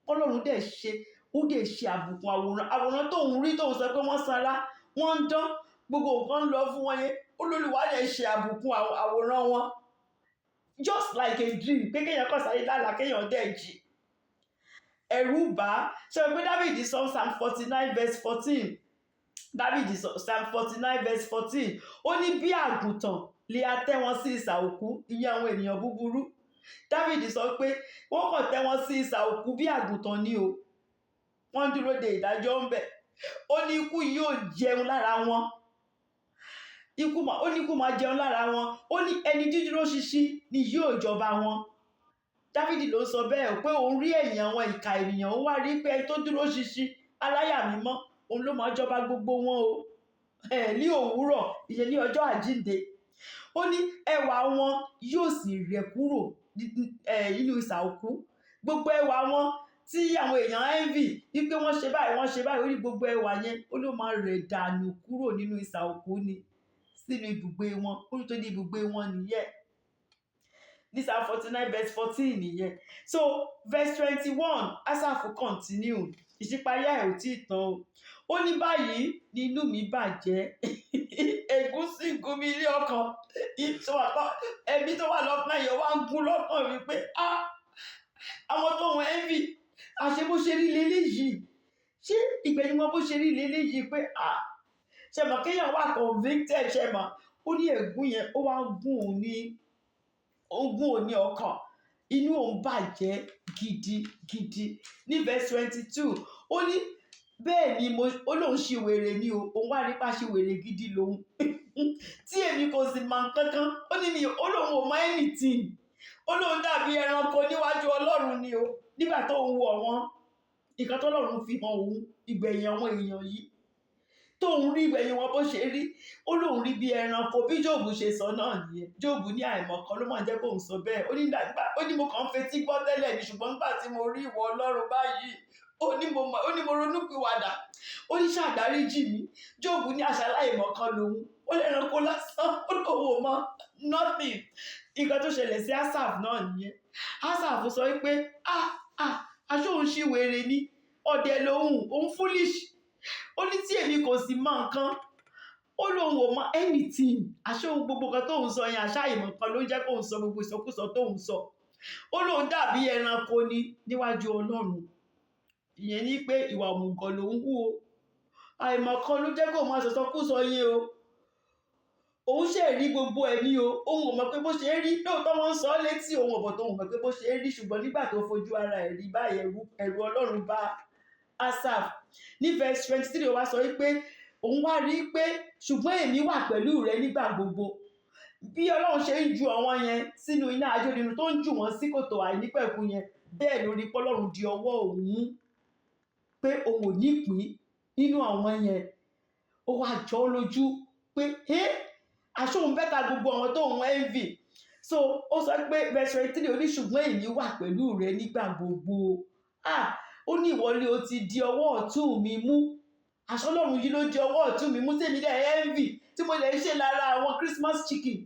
Ọlọ́run dẹ̀ ṣe àbùkù àwòrán tóun rí tóun sọ pé wọ́n sanra wọ́n ń dán gbogbo nǹkan ń lọ fún wọn yẹn. Olúwa dẹ̀ ṣe àbùkù àwòrán wọn just like a dream pé kéèyàn kàn sáré lálàá kéèyàn dẹ̀ jí. Ẹ̀rù bà ṣe pé David sọ Psalm 49 verse 14. David sọ Psalm 49 verse 14. Ó ní bí àgùntàn lè a tẹ́ wọn sí isà òkú, ìyẹn àwọn ènìyàn búburú. David sọ pé wọ́n kàn tẹ́ wọn sí isà òkú bí àgùntàn ni o. Wọ́n dúró de ìdájọ́ ń bẹ̀. Ó ní ikú yóò jẹun lára wọn. Ó ní ikú máa jẹun lára wọn. Ó ní ẹni dídúró ṣinṣin ni yóò jọba wọn. David ló sọ bẹ́ẹ̀ pé òun rí ẹ̀yìn àwọn ìkà ènìyàn, ó wá rí pé ẹni tó dúró ṣinṣin aláyà mímọ́ òun ló máa jọba gbogbo wọn o. Ní òwúrọ̀ ìyẹn ní ọjọ́ àjíǹde. Ó ní ẹwà wọn yóò sì rẹ̀ kúrò nínú isà òkú. Gbogbo ẹwà wọn tí àwọn èèyàn envy wípé wọ́n ṣe báyìí ó ní gbogbo ẹwà yẹn ó ló máa rẹ̀ dànù kúrò nínú isà òkú ni sínú ibùgbé wọn. Ó ní tó ní ibùgbé wọn nìyẹn. Ní Psalm 49 verse 14 nìyẹn. So verse 21 Asaph continue. Ìṣípayá ẹ̀ ò tí ì tán o. Ó ní báyìí ni inú mi bàjẹ́ ègún sì gún mi ní ọkàn. Ẹbí tó wà lọ́kàn yẹn wá ń gún lọ́kàn mi pé àwọn tó wọn envy àṣẹ bó ṣe rí leléyìí ṣé ìgbẹ̀yìn wọn bó ṣe rí leléyìí pé ṣe mọ̀ kéèyàn wà convicted ṣe mọ̀. Ó ní ègún yẹn ó wá gún òun ní ọkàn. Inú òun bàjẹ́ gidigidi. Ní verse 22 ó ní bẹ́ẹ̀ ni ó lóun ṣe wèrè ni o. Òun wá nípa ṣe wèrè gidi lòun tí èmi kò sì mọ̀ kankan. Ó ní ó lóun ò mọ̀ anything. Ó lóun dàbí ẹranko níwájú Ọlọ́run ni o. Nígbà tó ń wo àwọn nǹkan tó Ọlọ́run fi hàn òun ìgbẹ̀yìn àwọn èèyàn yìí tóun rí ìgbẹ̀yìn wọn bó ṣe rí. Ó lóun rí bí ẹranko bí Jóòbù ṣe sọ náà nìyẹn. Jóòbù ní àìmọ̀kan ló máa jẹ́ kóun sọ bẹ́ẹ̀. Ó ní mo kàn ń fetí gbọ́ tẹ́lẹ̀ ni ṣùgbọ́n nígbà tí mo rí ìwọ Ọlọ́run báyìí ó ní mo ronúpìwàdà. Ó ní ṣàdáríjì mí. Jóòbù ní àṣàláìmọ̀kan lòun. Ó lẹ́ranko lásán ó lóun ò mọ̀ nothing. Nǹkan tó ṣẹlẹ̀ sí Asaph náà nìyẹn. Asaph sọ wípé aṣọ òun ṣì wèrè ni ọ̀dẹ̀ lòun òun foolish. Ó ní tí èmi kò sì mọ̀ nǹkan ó lóun ò mọ anything, àṣé ohun gbogbo kan tóun sọ yẹn àṣà ìmọ̀ kan ló ń jẹ́ kóun sọ gbogbo ìsọkúsọ tóun sọ. Ó lóun dàbí ẹranko ni níwájú Ọlọ́run. Ìyẹn ni pé ìwà òmùgọ̀ lòun hù o. Àìmọ̀ kan ló jẹ́ kóun máa sọ̀sọkúsọ yẹn o. Òun ṣe rí gbogbo ẹ̀mí o. Òun ò mọ̀ pé bó ṣe rí lóòótọ́ wọ́n ń sọ létí òun ọ̀bọ̀ tó òun mọ̀ pé bó ṣe rí, ṣùgbọ́n nígbà tó fojú ara ẹ̀ rí báyìí ẹ̀rù Ọlọ́run bá Asaph. Ní verse 23 ó wá sọ wípé òun wá rí pé ṣùgbọ́n èmi wà pẹ̀lú rẹ nígbà gbogbo. Bí Ọlọ́run ṣe ń ju àwọn yẹn sínú iná ajónirú tó ń jù wọ́n sí kòtò àìnípẹ̀kun yẹn, bẹ́ẹ̀ ló rí pé Ọlọ́run di ọwọ́ òun pé òun ò ní ìpín nínú àwọn yẹn. Ó wá jọ ọ́ lójú pé àṣé òun bẹ́ta gbogbo àwọn tó òun envy. So ó sọ pé verse 23 ó ní ṣùgbọ́n èmi wà pẹ̀lú rẹ nígbà gbogbo. Ó ní ìwọlé o ti di ọwọ́ ọ̀tún mi mú. Àṣé Ọlọ́run yìí ló di ọwọ́ ọ̀tún mi mú tí èmi dẹ̀ envy tí mo lè ṣe lára àwọn Christmas chicken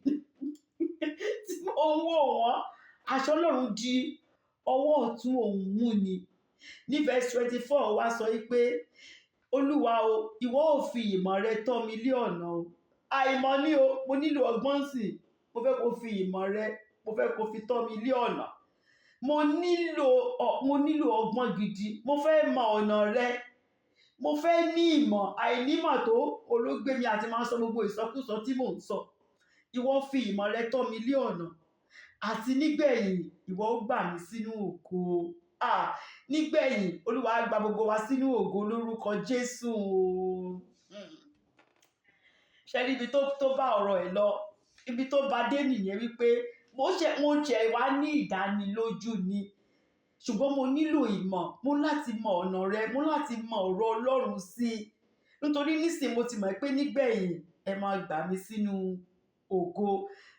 tí mo ń wò wọ́n. Àṣé Ọlọ́run di ọwọ́ ọ̀tún òun mú ni. Ní verse 24 wá sọ pé Olúwa o, ìwọ ò fi ìmọ̀ rẹ tọ́ mi lé ọ̀nà o. Àìmọ̀ ni o, mo nílò ọgbọ́n sí i. Mo fẹ́ kó fi ìmọ̀ rẹ, mo fẹ́ kó fi tọ́ mi lé ọ̀nà. Mo nílò ọgbọ́n gidi. Mo fẹ́ mọ ọ̀nà rẹ. Mo fẹ́ ní ìmọ̀. Àìnímọ̀ tó olóògbé mi àti máa ń sọ gbogbo ìsọkúsọ tí mò ń sọ. Ìwọ fi ìmọ̀ rẹ tọ́ mi lé ọ̀nà. Àti nígbẹ̀yìn ìwọ ó gbà mí sínú ògo. Nígbẹ̀yìn Olúwa á gba gbogbo wa sínú ògo lórúkọ Jésù. Ṣé rí ibi tó bá ọ̀rọ̀ ẹ̀ lọ, ibi tó bá dé nìyẹn wípé mo jẹ́ wá ní ìdánilójú ni, ṣùgbọ́n mo nílò ìmọ̀. Mo láti mọ ọ̀nà rẹ, mo láti mọ ọ̀rọ̀ Ọlọ́run sí i. Nítorí nísìnyí mo ti mọ̀ pé nígbẹ̀yìn ẹ máa gbà mí sínú ògo.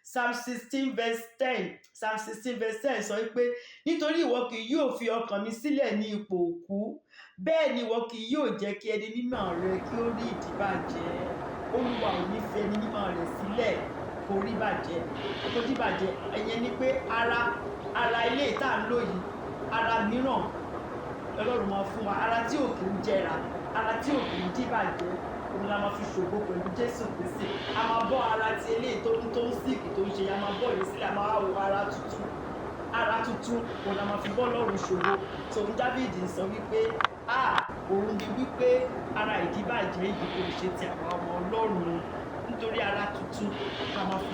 Psalm 16 verse 10 sọ pé nítorí ìwọ kì yóò fi ọkàn mi sílẹ̀ ní ipò òkú, bẹ́ẹ̀ ni ìwọ kì yóò jẹ́ kí ẹni mímọ́ rẹ kí ó rí ìdíbàjẹ́. Olúwa ò ní fi ẹni mímọ́ rẹ̀ sílẹ̀ kó rí bàjẹ́, kó díbàjẹ́. Ìyẹn ni pé ara ilé ìta ń lò yìí, ara mìíràn Ọlọ́run máa fún wa, ara tí ò kì í jẹrà, ara tí ò kì í díbàjẹ́. Òun la máa fi ṣògo pẹ̀lú Jésù Kristi. A máa bọ́ ara ti eléyìí tó ń síìkì tó ń ṣe, a máa bọ́ yìí sílẹ̀, a máa wo ara tuntun òun la máa fi bọ́ Ọlọ́run ṣògo. Tòun Dáfídì sọ wípé òun ni wípé ara ìdíbàjẹ́ yìí kò ṣe ti àwọn ọmọ Ọlọ́run, nítorí ara tuntun la máa fi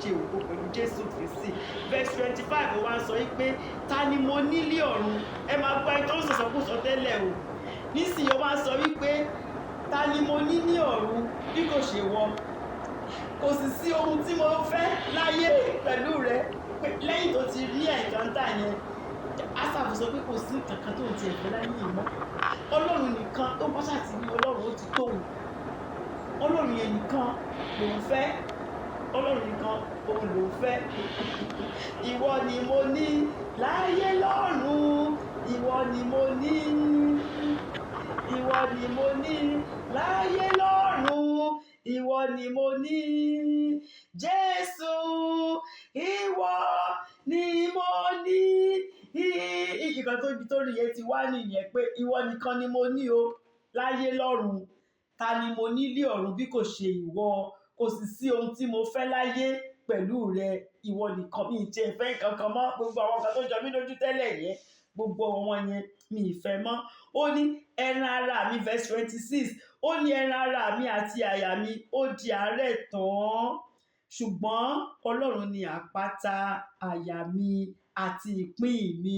ṣe ògo pẹ̀lú Jésù Kristi. Verse 25 ó wá sọ wípé ta ni mo ní lé ọ̀run. Ẹ máa gbọ́ ẹni tó ń sọ̀sọ̀kúsọ tẹ́lẹ̀ o. Nísìnyí ó wá sọ wípé ta ni mo ní ní ọ̀run bí kò ṣe wọ. Kò sì sí ohun tí mo fẹ́ láyé pẹ̀lú rẹ. Lẹ́yìn tó ti rí ẹ̀ǹkántà yẹn, Asaph sọ pé kò sí kankan tó ti ẹ̀fẹ́ láyé yìí mọ́. Ọlọ́run nìkan tó bá ṣàtìní Ọlọ́run ó ti tóun. Ọlọ́run yẹn nìkan lòun fẹ́. Ọlọ́run nìkan òun lòun fẹ́. Ìwọ ni mo ní láyé lọ́run. Ìwọ ni mo ní. Ìwọ ni mo ní láyé lọ́run. Ìwọ ni mo ní. Jésù, ìwọ ni mo ní. Ìkan tó rí yẹn ti wá nìyẹn pé ìwọ nìkan ni mo ní o láyé lọ́run. Ta ni mo ní lé ọ̀run bí kò ṣe ìwọ. Kò sì sí ohun tí mo fẹ́ láyé pẹ̀lú rẹ. Ìwọ nìkan, mi ì tiẹ̀ fẹ́ nǹkan kan mọ́. Gbogbo àwọn kan tó jọ mí lójú tẹ́lẹ̀ yẹn, gbogbo wọn yẹn mi ì fẹ́ mọ́. Ó ní ẹran ara mi verse 26 ó ní ẹran ara mi àti àyà mi ó di àárẹ̀ tán, ṣùgbọ́n Ọlọ́run ni àpáta àyà mi àti ìpín mi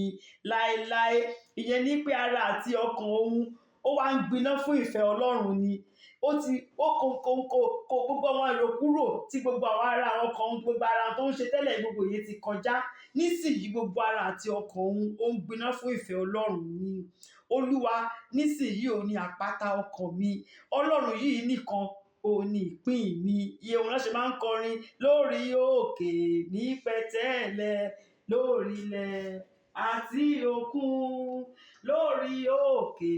láéláé. Ìyẹn ní pé ara àti ọkàn òun ó wá ń gbiná fún ìfẹ́ Ọlọ́run ni. Ó kó gbogbo àwọn èrò kúrò tí gbogbo àwọn ara ọkàn òun, gbogbo ara tó ń ṣe tẹ́lẹ̀ gbogbo yìí ti kọjá. Nísìnyí gbogbo ara àti ọkàn òun ó ń gbiná fún ìfẹ́ Ọlọ́run ni. Olúwa nísìnyí òun ni àpáta ọkàn mi. Ọlọ́run yìí nìkan òun ni ìpín mi. Iye òun náà ṣe máa ń kọrin lórí òkè ní pẹ̀tẹ́lẹ̀, lórí ilẹ̀ àti òkun, lórí òkè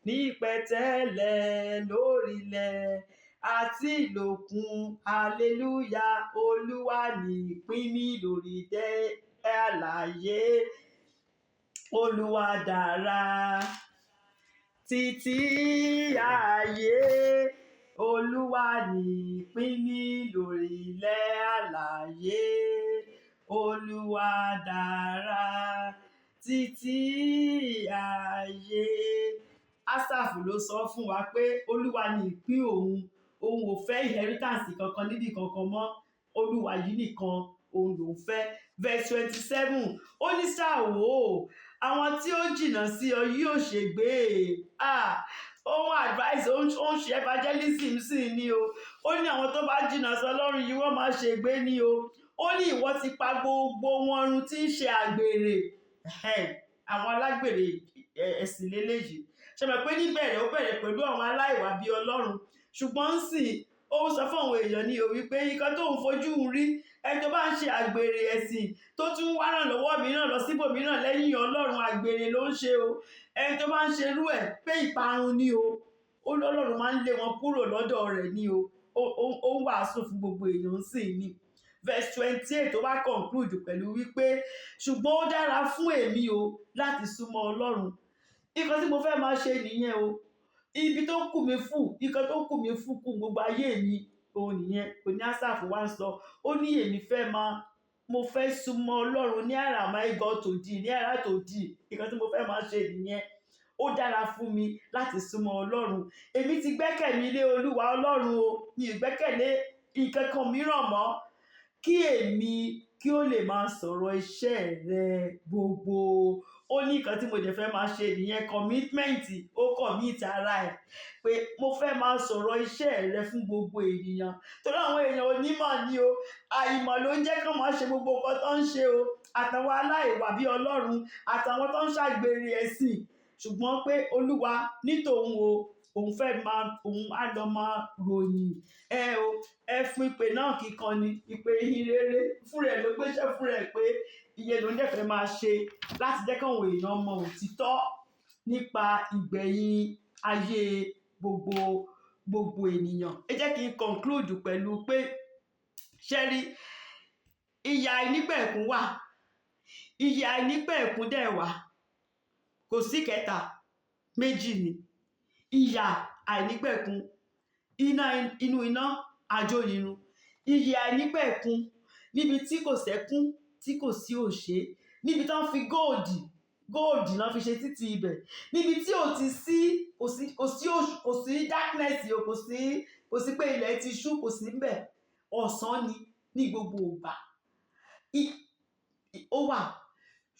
ní pẹ̀tẹ́lẹ̀, lórí ilẹ̀ àti ìlòkun. Hallelujah, Olúwa ni ìpín mi lórí ilẹ̀ alààyè. Olúwa dára títí ayé. Olúwa nìpín mi lórí ilẹ̀ alààyè. Olúwa dára títí ayé. Asaph ló sọ fún wa pé Olúwa ni ìpín òun ò fẹ́ inheritance kankan níbi kankan mọ́. Olúwa yìí nìkan òun lòún fẹ́. Verse 27 ó ní ṣáà wò ó, àwọn tí ó jìnnà sí ọ yóò ṣègbé. Ohun advice ó ń ṣe evangelism sí ni o. Ó ní àwọn tó bá jìnnà sí Ọlọ́run yìí wọ́n máa ṣègbé ni o. Ó ní ìwọ ti pa gbogbo wọn run tí ń ṣe àgbèrè. Àwọn alágbèrè ẹ̀sìn lélẹ́yìí. Ṣé mọ̀ pé níbẹ̀rẹ̀ ó bẹ̀rẹ̀ pẹ̀lú àwọn aláìwà bíi Ọlọ́run, ṣùgbọ́n sì ó sọ fún àwọn èèyàn ní òwí pé nǹkan tó ń fojú rí ẹni tó bá ń ṣe àgbèrè ẹ̀sìn tó tún wá ràn lọ́wọ́ mìíràn lọ síbòmíràn lẹ́yìn Ọlọ́run, àgbèrè ló ń ṣe o. Ẹni tó bá ń ṣe irú ẹ̀ pé ìparun ni o. Ó lọ́lọ́run máa ń lé wọn kúrò lọ́dọ̀ rẹ̀ ni o. Ó ń wàásù fún gbogbo èèyàn sì ni. Verse 28 tó bá conclude pẹ̀lú wípé ṣùgbọ́n ó dára fún èmi o láti súnmọ́ Ọlọ́run. Nǹkan tí mo fẹ́ máa ṣe nìyẹn o. Ibi tó kù mí fún, nǹkan tó kù mí fún kù gbogbo ayé mi òun nìyẹn. Kò ní Asaph wá ń sọ. Ó ní èmi mo fẹ́ súnmọ́ Ọlọ́run ní àrà my God to thee, ní àrà tó dì. Nǹkan tí mo fẹ́ máa ṣe nìyẹn. Ó dára fún mi láti súnmọ́ Ọlọ́run. Èmi ti gbẹ́kẹ̀lé ilé Olúwa Ọlọ́run o. Mi ò gbẹ́kẹ̀lé nǹkan kan mìíràn mọ́. Kí èmi kí ó lè máa sọ̀rọ̀ iṣẹ́ rẹ gbogbo. Ó ní nǹkan tí mo dẹ̀ fẹ́ máa ṣe nìyẹn. Commitment, ó commit ara ẹ̀ pé mo fẹ́ máa sọ̀rọ̀ iṣẹ́ rẹ fún gbogbo ènìyàn. Torí àwọn èèyàn onímọ̀ ni o. Àìmọ̀ ló ń jẹ́ kí wọ́n máa ṣe gbogbo nǹkan tó ń ṣe o. Àtàwọn aláìwà bí Ọlọ́run, àtàwọn tó ń ṣàgbèrè ẹ̀sìn. Ṣùgbọ́n pé Olúwa ní tòun o, òun á lọ máa ròyìn. Ẹ fún ìpè náà kíkan ni ìpè ìhìn rere fún rẹ̀ ló gbéṣẹ́ fún rẹ̀ pé iye ló ń dẹ̀fẹ́ máa ṣe láti jẹ́ káwọn èèyàn mọ òtítọ́ nípa ìgbẹ̀yìn ayé gbogbo ènìyàn. Ẹ jẹ́ kí n conclude pẹ̀lú pé ṣẹ́rí ìyà àìnípẹ̀kun wà, ìyà àìnípẹ̀kun dẹ̀ wà. Kò sí kẹta, méjì ni. Ìyà àìnípẹ̀kun, inú iná àjóyinrun. Ìyà àìnípẹ̀kun níbi tí kò sẹ́kún, tí kò sí òṣè, níbi tí wọ́n fi góòdì náà fi ṣe títì ibẹ̀, níbi tí kò sí darkness o, kò sí pé ilẹ̀ ti ṣú, kò sí ńbẹ̀. Ọ̀sán ni ní gbogbo ìgbà. Ó wà,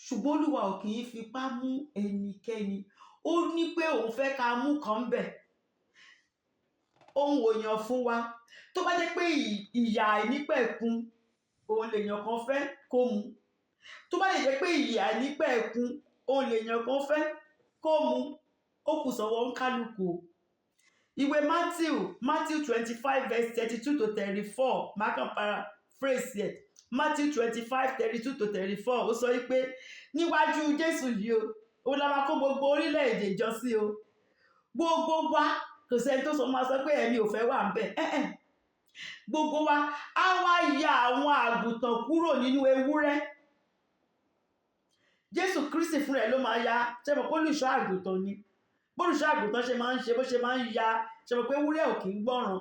ṣùgbọ́n Olúwa ò kì í fipá mú ẹnikẹ́ni. Ó ní pé òun fẹ́ ká mú kan bẹ̀. Ohun òyàn fún wa. Tó bá jẹ́ pé ìyà àìnípẹ̀kun òun lèèyàn kan fẹ́ kó mu. Tó bá lè jẹ́ pé ìyà àìnípẹ̀kun òun lèèyàn kan fẹ́ kó mu, ó kù sọ́wọ́ oníkálùkù. Ìwé Matthew 25 verse 32 to 34, máa kàn paraphrase ẹ̀. Matthew 25 32 to 34 ó sọ wípé níwájú Jésù yìí o, ó la máa kó gbogbo orílẹ̀-èdè jọ sí o. Gbogbo wa, kò sẹ́ni tó máa sọ pé ẹ̀mí ò fẹ́ wà ń bẹ̀. Gbogbo wa á wá ya àwọn àgùntàn kúrò nínú ewúrẹ́. Jésù Kristi fún rẹ̀ ló máa ya. Ṣé mọ̀ pé olùṣọ́ àgùntàn ni? Bólùṣọ́ àgùntàn ṣe máa ń ṣe bó ṣe máa ń ya. Ṣé mọ̀ pé ewúrẹ́ ò kì í gbọ́ràn?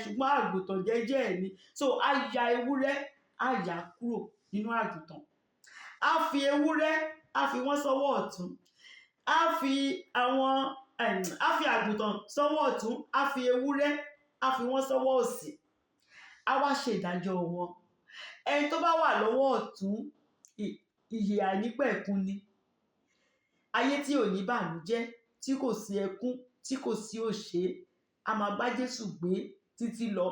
Ṣùgbọ́n àgùntàn jẹ́jẹ́ ẹ̀ ni. So á ya ewúrẹ́, á yà kúrò nínú àgùntàn. Á fi ewúrẹ́, á fi wọ́n sọ́wọ́ ọ̀tún. Á fi àgùntàn sọ́wọ́ ọ̀tún, á fi ewúrẹ́, á fi wọ́n sọ́wọ́ òsì. Á wá ṣe ìdájọ́ wọn. Ẹni tó bá wà lọ́wọ́ ọ̀tún, ìyè àìnípẹ̀kun ni. Ayé tí ò ní bànújẹ́, tí kò sí ẹkún, tí kò sí òṣè, a máa bá Jésù gbé títí lọ.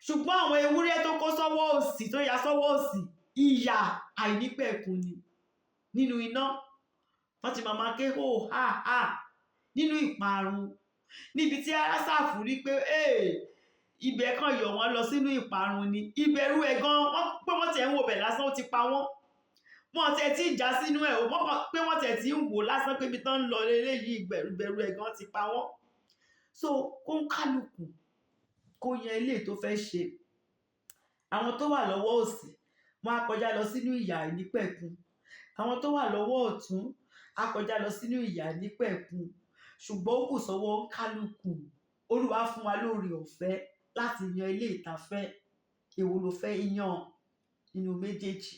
Ṣùgbọ́n àwọn ewúrẹ́ tó kó sọ́wọ́ òsì, tó ya sọ́wọ́ òsì, ìyà àìnípẹ̀kun ni. Nínú iná, wọ́n ti máa ké hó há há nínú ìparun. Níbi tí Asaph rí pé ibẹ̀ kan yọ̀ wọ́n lọ sínú ìparun ni. Ìbẹ̀rù ẹ̀ gan, pé wọ́n ti ẹ̀ ń wo bẹ̀ lásán ó ti pa wọ́n. Wọ́n tẹ̀ tí ìjà sínú ẹ̀ o, pé wọ́n tẹ̀ tí ń wò lásán pé ibi tán ń lọ lélẹ́yìí, ìbẹ̀rù ẹ̀ gan ti pa wọ́n. So kó ń kálukú kó yan ilé tó fẹ́ ṣe. Àwọn tó wà lọ́wọ́ òsì wọ́n á kọjá lọ sínú ìyà àìnípẹ̀kun. Àwọn tó wà lọ́wọ́ ọ̀tún á kọjá lọ sínú ìyà àìnípẹ̀kun. Ṣùgbọ́n ó kù sọ́wọ́ kálukú Olúwa fún wa lórí ọ̀fẹ́ láti yan ilé ìtafẹ́. Èwo ló fẹ́ yan nínú méjèèjì?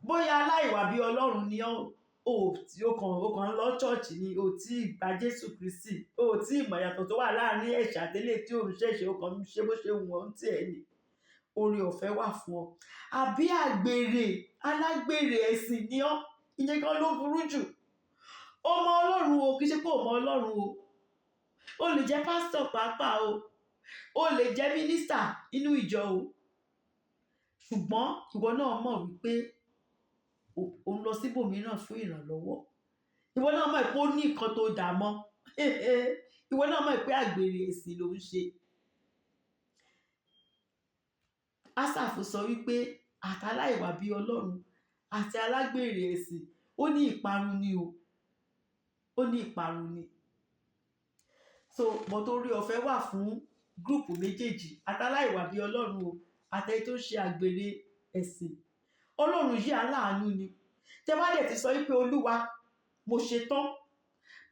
Bóyá aláìwà bí Ọlọ́run ni tí ó kàn lọ ṣọ́ọ̀ṣì ni o tí gba Jésù Kristi, o tí ìmọ̀ ìyàtọ̀ tó wà láàrin ẹ̀ṣẹ̀ àtẹlé tí òun ṣẹ̀ṣẹ̀ o kàn ṣe bó ṣe wù ọ́ tí ẹ̀ ní. Oore ọ̀fẹ́ wà fún ọ. Àbí àgbèrè, alágbèrè ẹ̀sìn ni ọ́, ìyẹn kan ló burú jù. O mọ Ọlọ́run o, kì í ṣe pé o mọ Ọlọ́run o. O lè jẹ́ pásítọ̀ pàápàá o. O lè jẹ́ mínísítà nínú ìjọ o. Ṣùgbọ́n ìwọ náà mọ̀ wípé o ń lọ síbòmíràn fún ìrànlọ́wọ́. Ìwọ náà mọ̀ pé ó ní nǹkan tó dà mọ́. Ìwọ náà mọ̀ pé àgbèrè ẹ̀sìn ló ń ṣe. Ásáfù sọ wípé àtàláìwà bí Ọlọ́run àti alágbèrè ẹ̀sìn ó ní ìparun ni o. Ó ní ìparun ni. So but oore ọ̀fẹ́ wà fún gúrùpù méjèèjì, àtàláìwà bí Ọlọ́run o àtẹni tó ṣe àgbèrè ẹ̀sìn. Ọlọ́run yìí aláàánú ni. Tẹ́ bá dẹ̀ ti sọ wípé Olúwa mo ṣetán,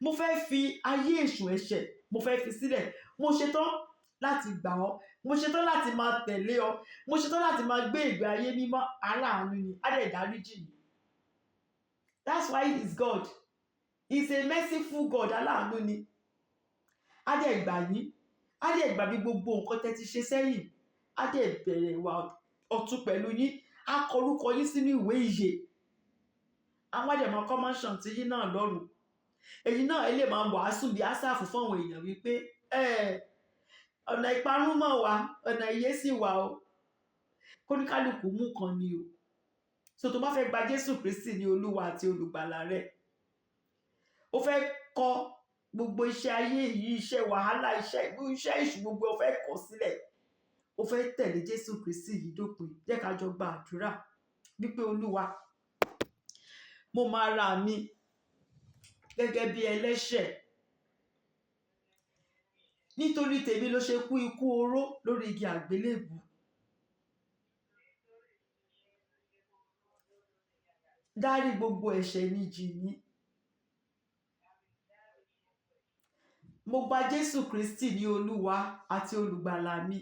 mo fẹ́ fi ayé èṣù ẹ̀ṣẹ̀ mo fẹ́ fi sílẹ̀, mo ṣetán láti gbà ọ́, mo ṣetán láti máa tẹ̀lé ọ, mo ṣetán láti máa gbé ìgbé ayé mímọ́. Aláàánú ni, á dẹ̀ dáríjì ni. That's why he is God. He is a merciful God. Aláàánú ni. Á dẹ̀ gbà yín, á dẹ̀ gbà bí gbogbo nǹkan tẹ́ ti ṣe sẹ́yìn, á dẹ̀ bẹ̀rẹ̀ ìwà ọ̀tun pẹ̀lú yín, á kọ orúkọ yín sínú ìwé ìyè. Àwọn àdèmọ̀ kọ́mọ́ṣàn tí yín náà lọ́rùn. Èyí náà ẹ lè máa wàásù bí Ásáfù fún àwọn èèyàn wípé ọ̀nà ìparun mọ̀ wá, ọ̀nà ìyè sì wà o. Kóníkálùkù mú kan ni o. So tó bá fẹ́ gba Jésù Kristi ní Olúwa àti olùgbàlà rẹ̀, ó fẹ́ kọ gbogbo iṣẹ́ ayé yìí, iṣẹ́ wàhálà, iṣẹ́ èṣù gbogbo ó fẹ́ kọ̀ sílẹ̀. Ó fẹ́ tẹ̀lé Jésù Kristi yìí dópin. Jẹ́ ká jọ gba àdúrà wípé Olúwa, mo máa ra mi gẹ́gẹ́ bí ẹlẹ́ṣẹ̀. Nítorí tèmi ló ṣe kú ikú oró lórí igi àgbélébùú. Dárí gbogbo ẹ̀ṣẹ̀ mi jì mí. Mo gba Jésù Kristi ní Olúwa àti olùgbàlà mi.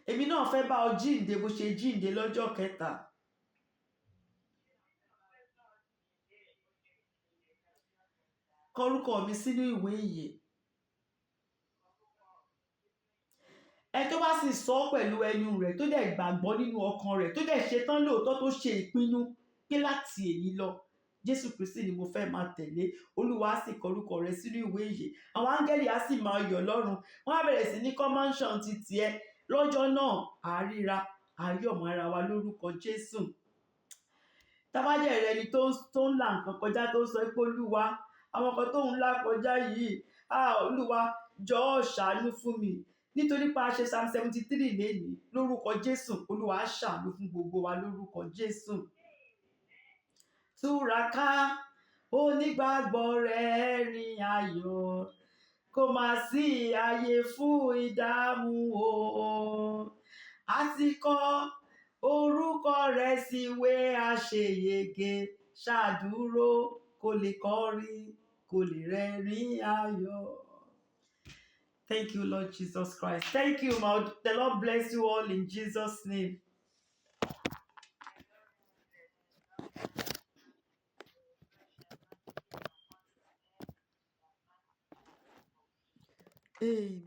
Èmi náà fẹ́ bá ọ jíǹde bó ṣe jíǹde lọ́jọ́ kẹta. Kọ orúkọ mi sínú ìwé ìyè. Ẹ tó bá sì sọ pẹ̀lú ẹnu rẹ̀ tó dẹ̀ gbàgbọ́ nínú ọkàn rẹ̀ tó dẹ̀ ṣetán lóòótọ́ tó ṣe ìpinnu pé láti èyí lọ Jésù Kristi ni mo fẹ́ máa tẹ̀lé, Olúwa á sì kọ orúkọ rẹ̀ sínú ìwé ìyè. Àwọn áńgẹ́lì á sì máa yọ̀ lọ́run. Wọ́n á bẹ̀rẹ̀ sí ní kọ́mọ́ṣàn ti tiẹ̀. Lọ́jọ́ náà àríra ayọ̀ mọ́ ara wa lórúkọ Jésù. Tábàjẹ́ rẹ̀ ni tó ń là nǹkan kọjá tó sọ pé Olúwa, àwọn kan tó ń là kọjá yìí, Olúwa jọ̀ọ́ ṣàánú fún mi. Nítorí pé a ṣe Psalm 73 lénìí lórúkọ Jésù, Olúwa á ṣàánú fún gbogbo wa lórúkọ Jésù. Túraká onígbàgbọ́ rẹ̀ rìn ayọ̀, kò má sí ààyè fún ìdààmú o. A ti kọ orúkọ rẹ̀ síwé àṣeyege, ṣàdúró kó lè kọrin, kó lè rẹ́rìn ayọ̀. Thank you, Lord Jesus Christ. Thank you, my Lord. The Lord bless you all in Jesus' name. Amen.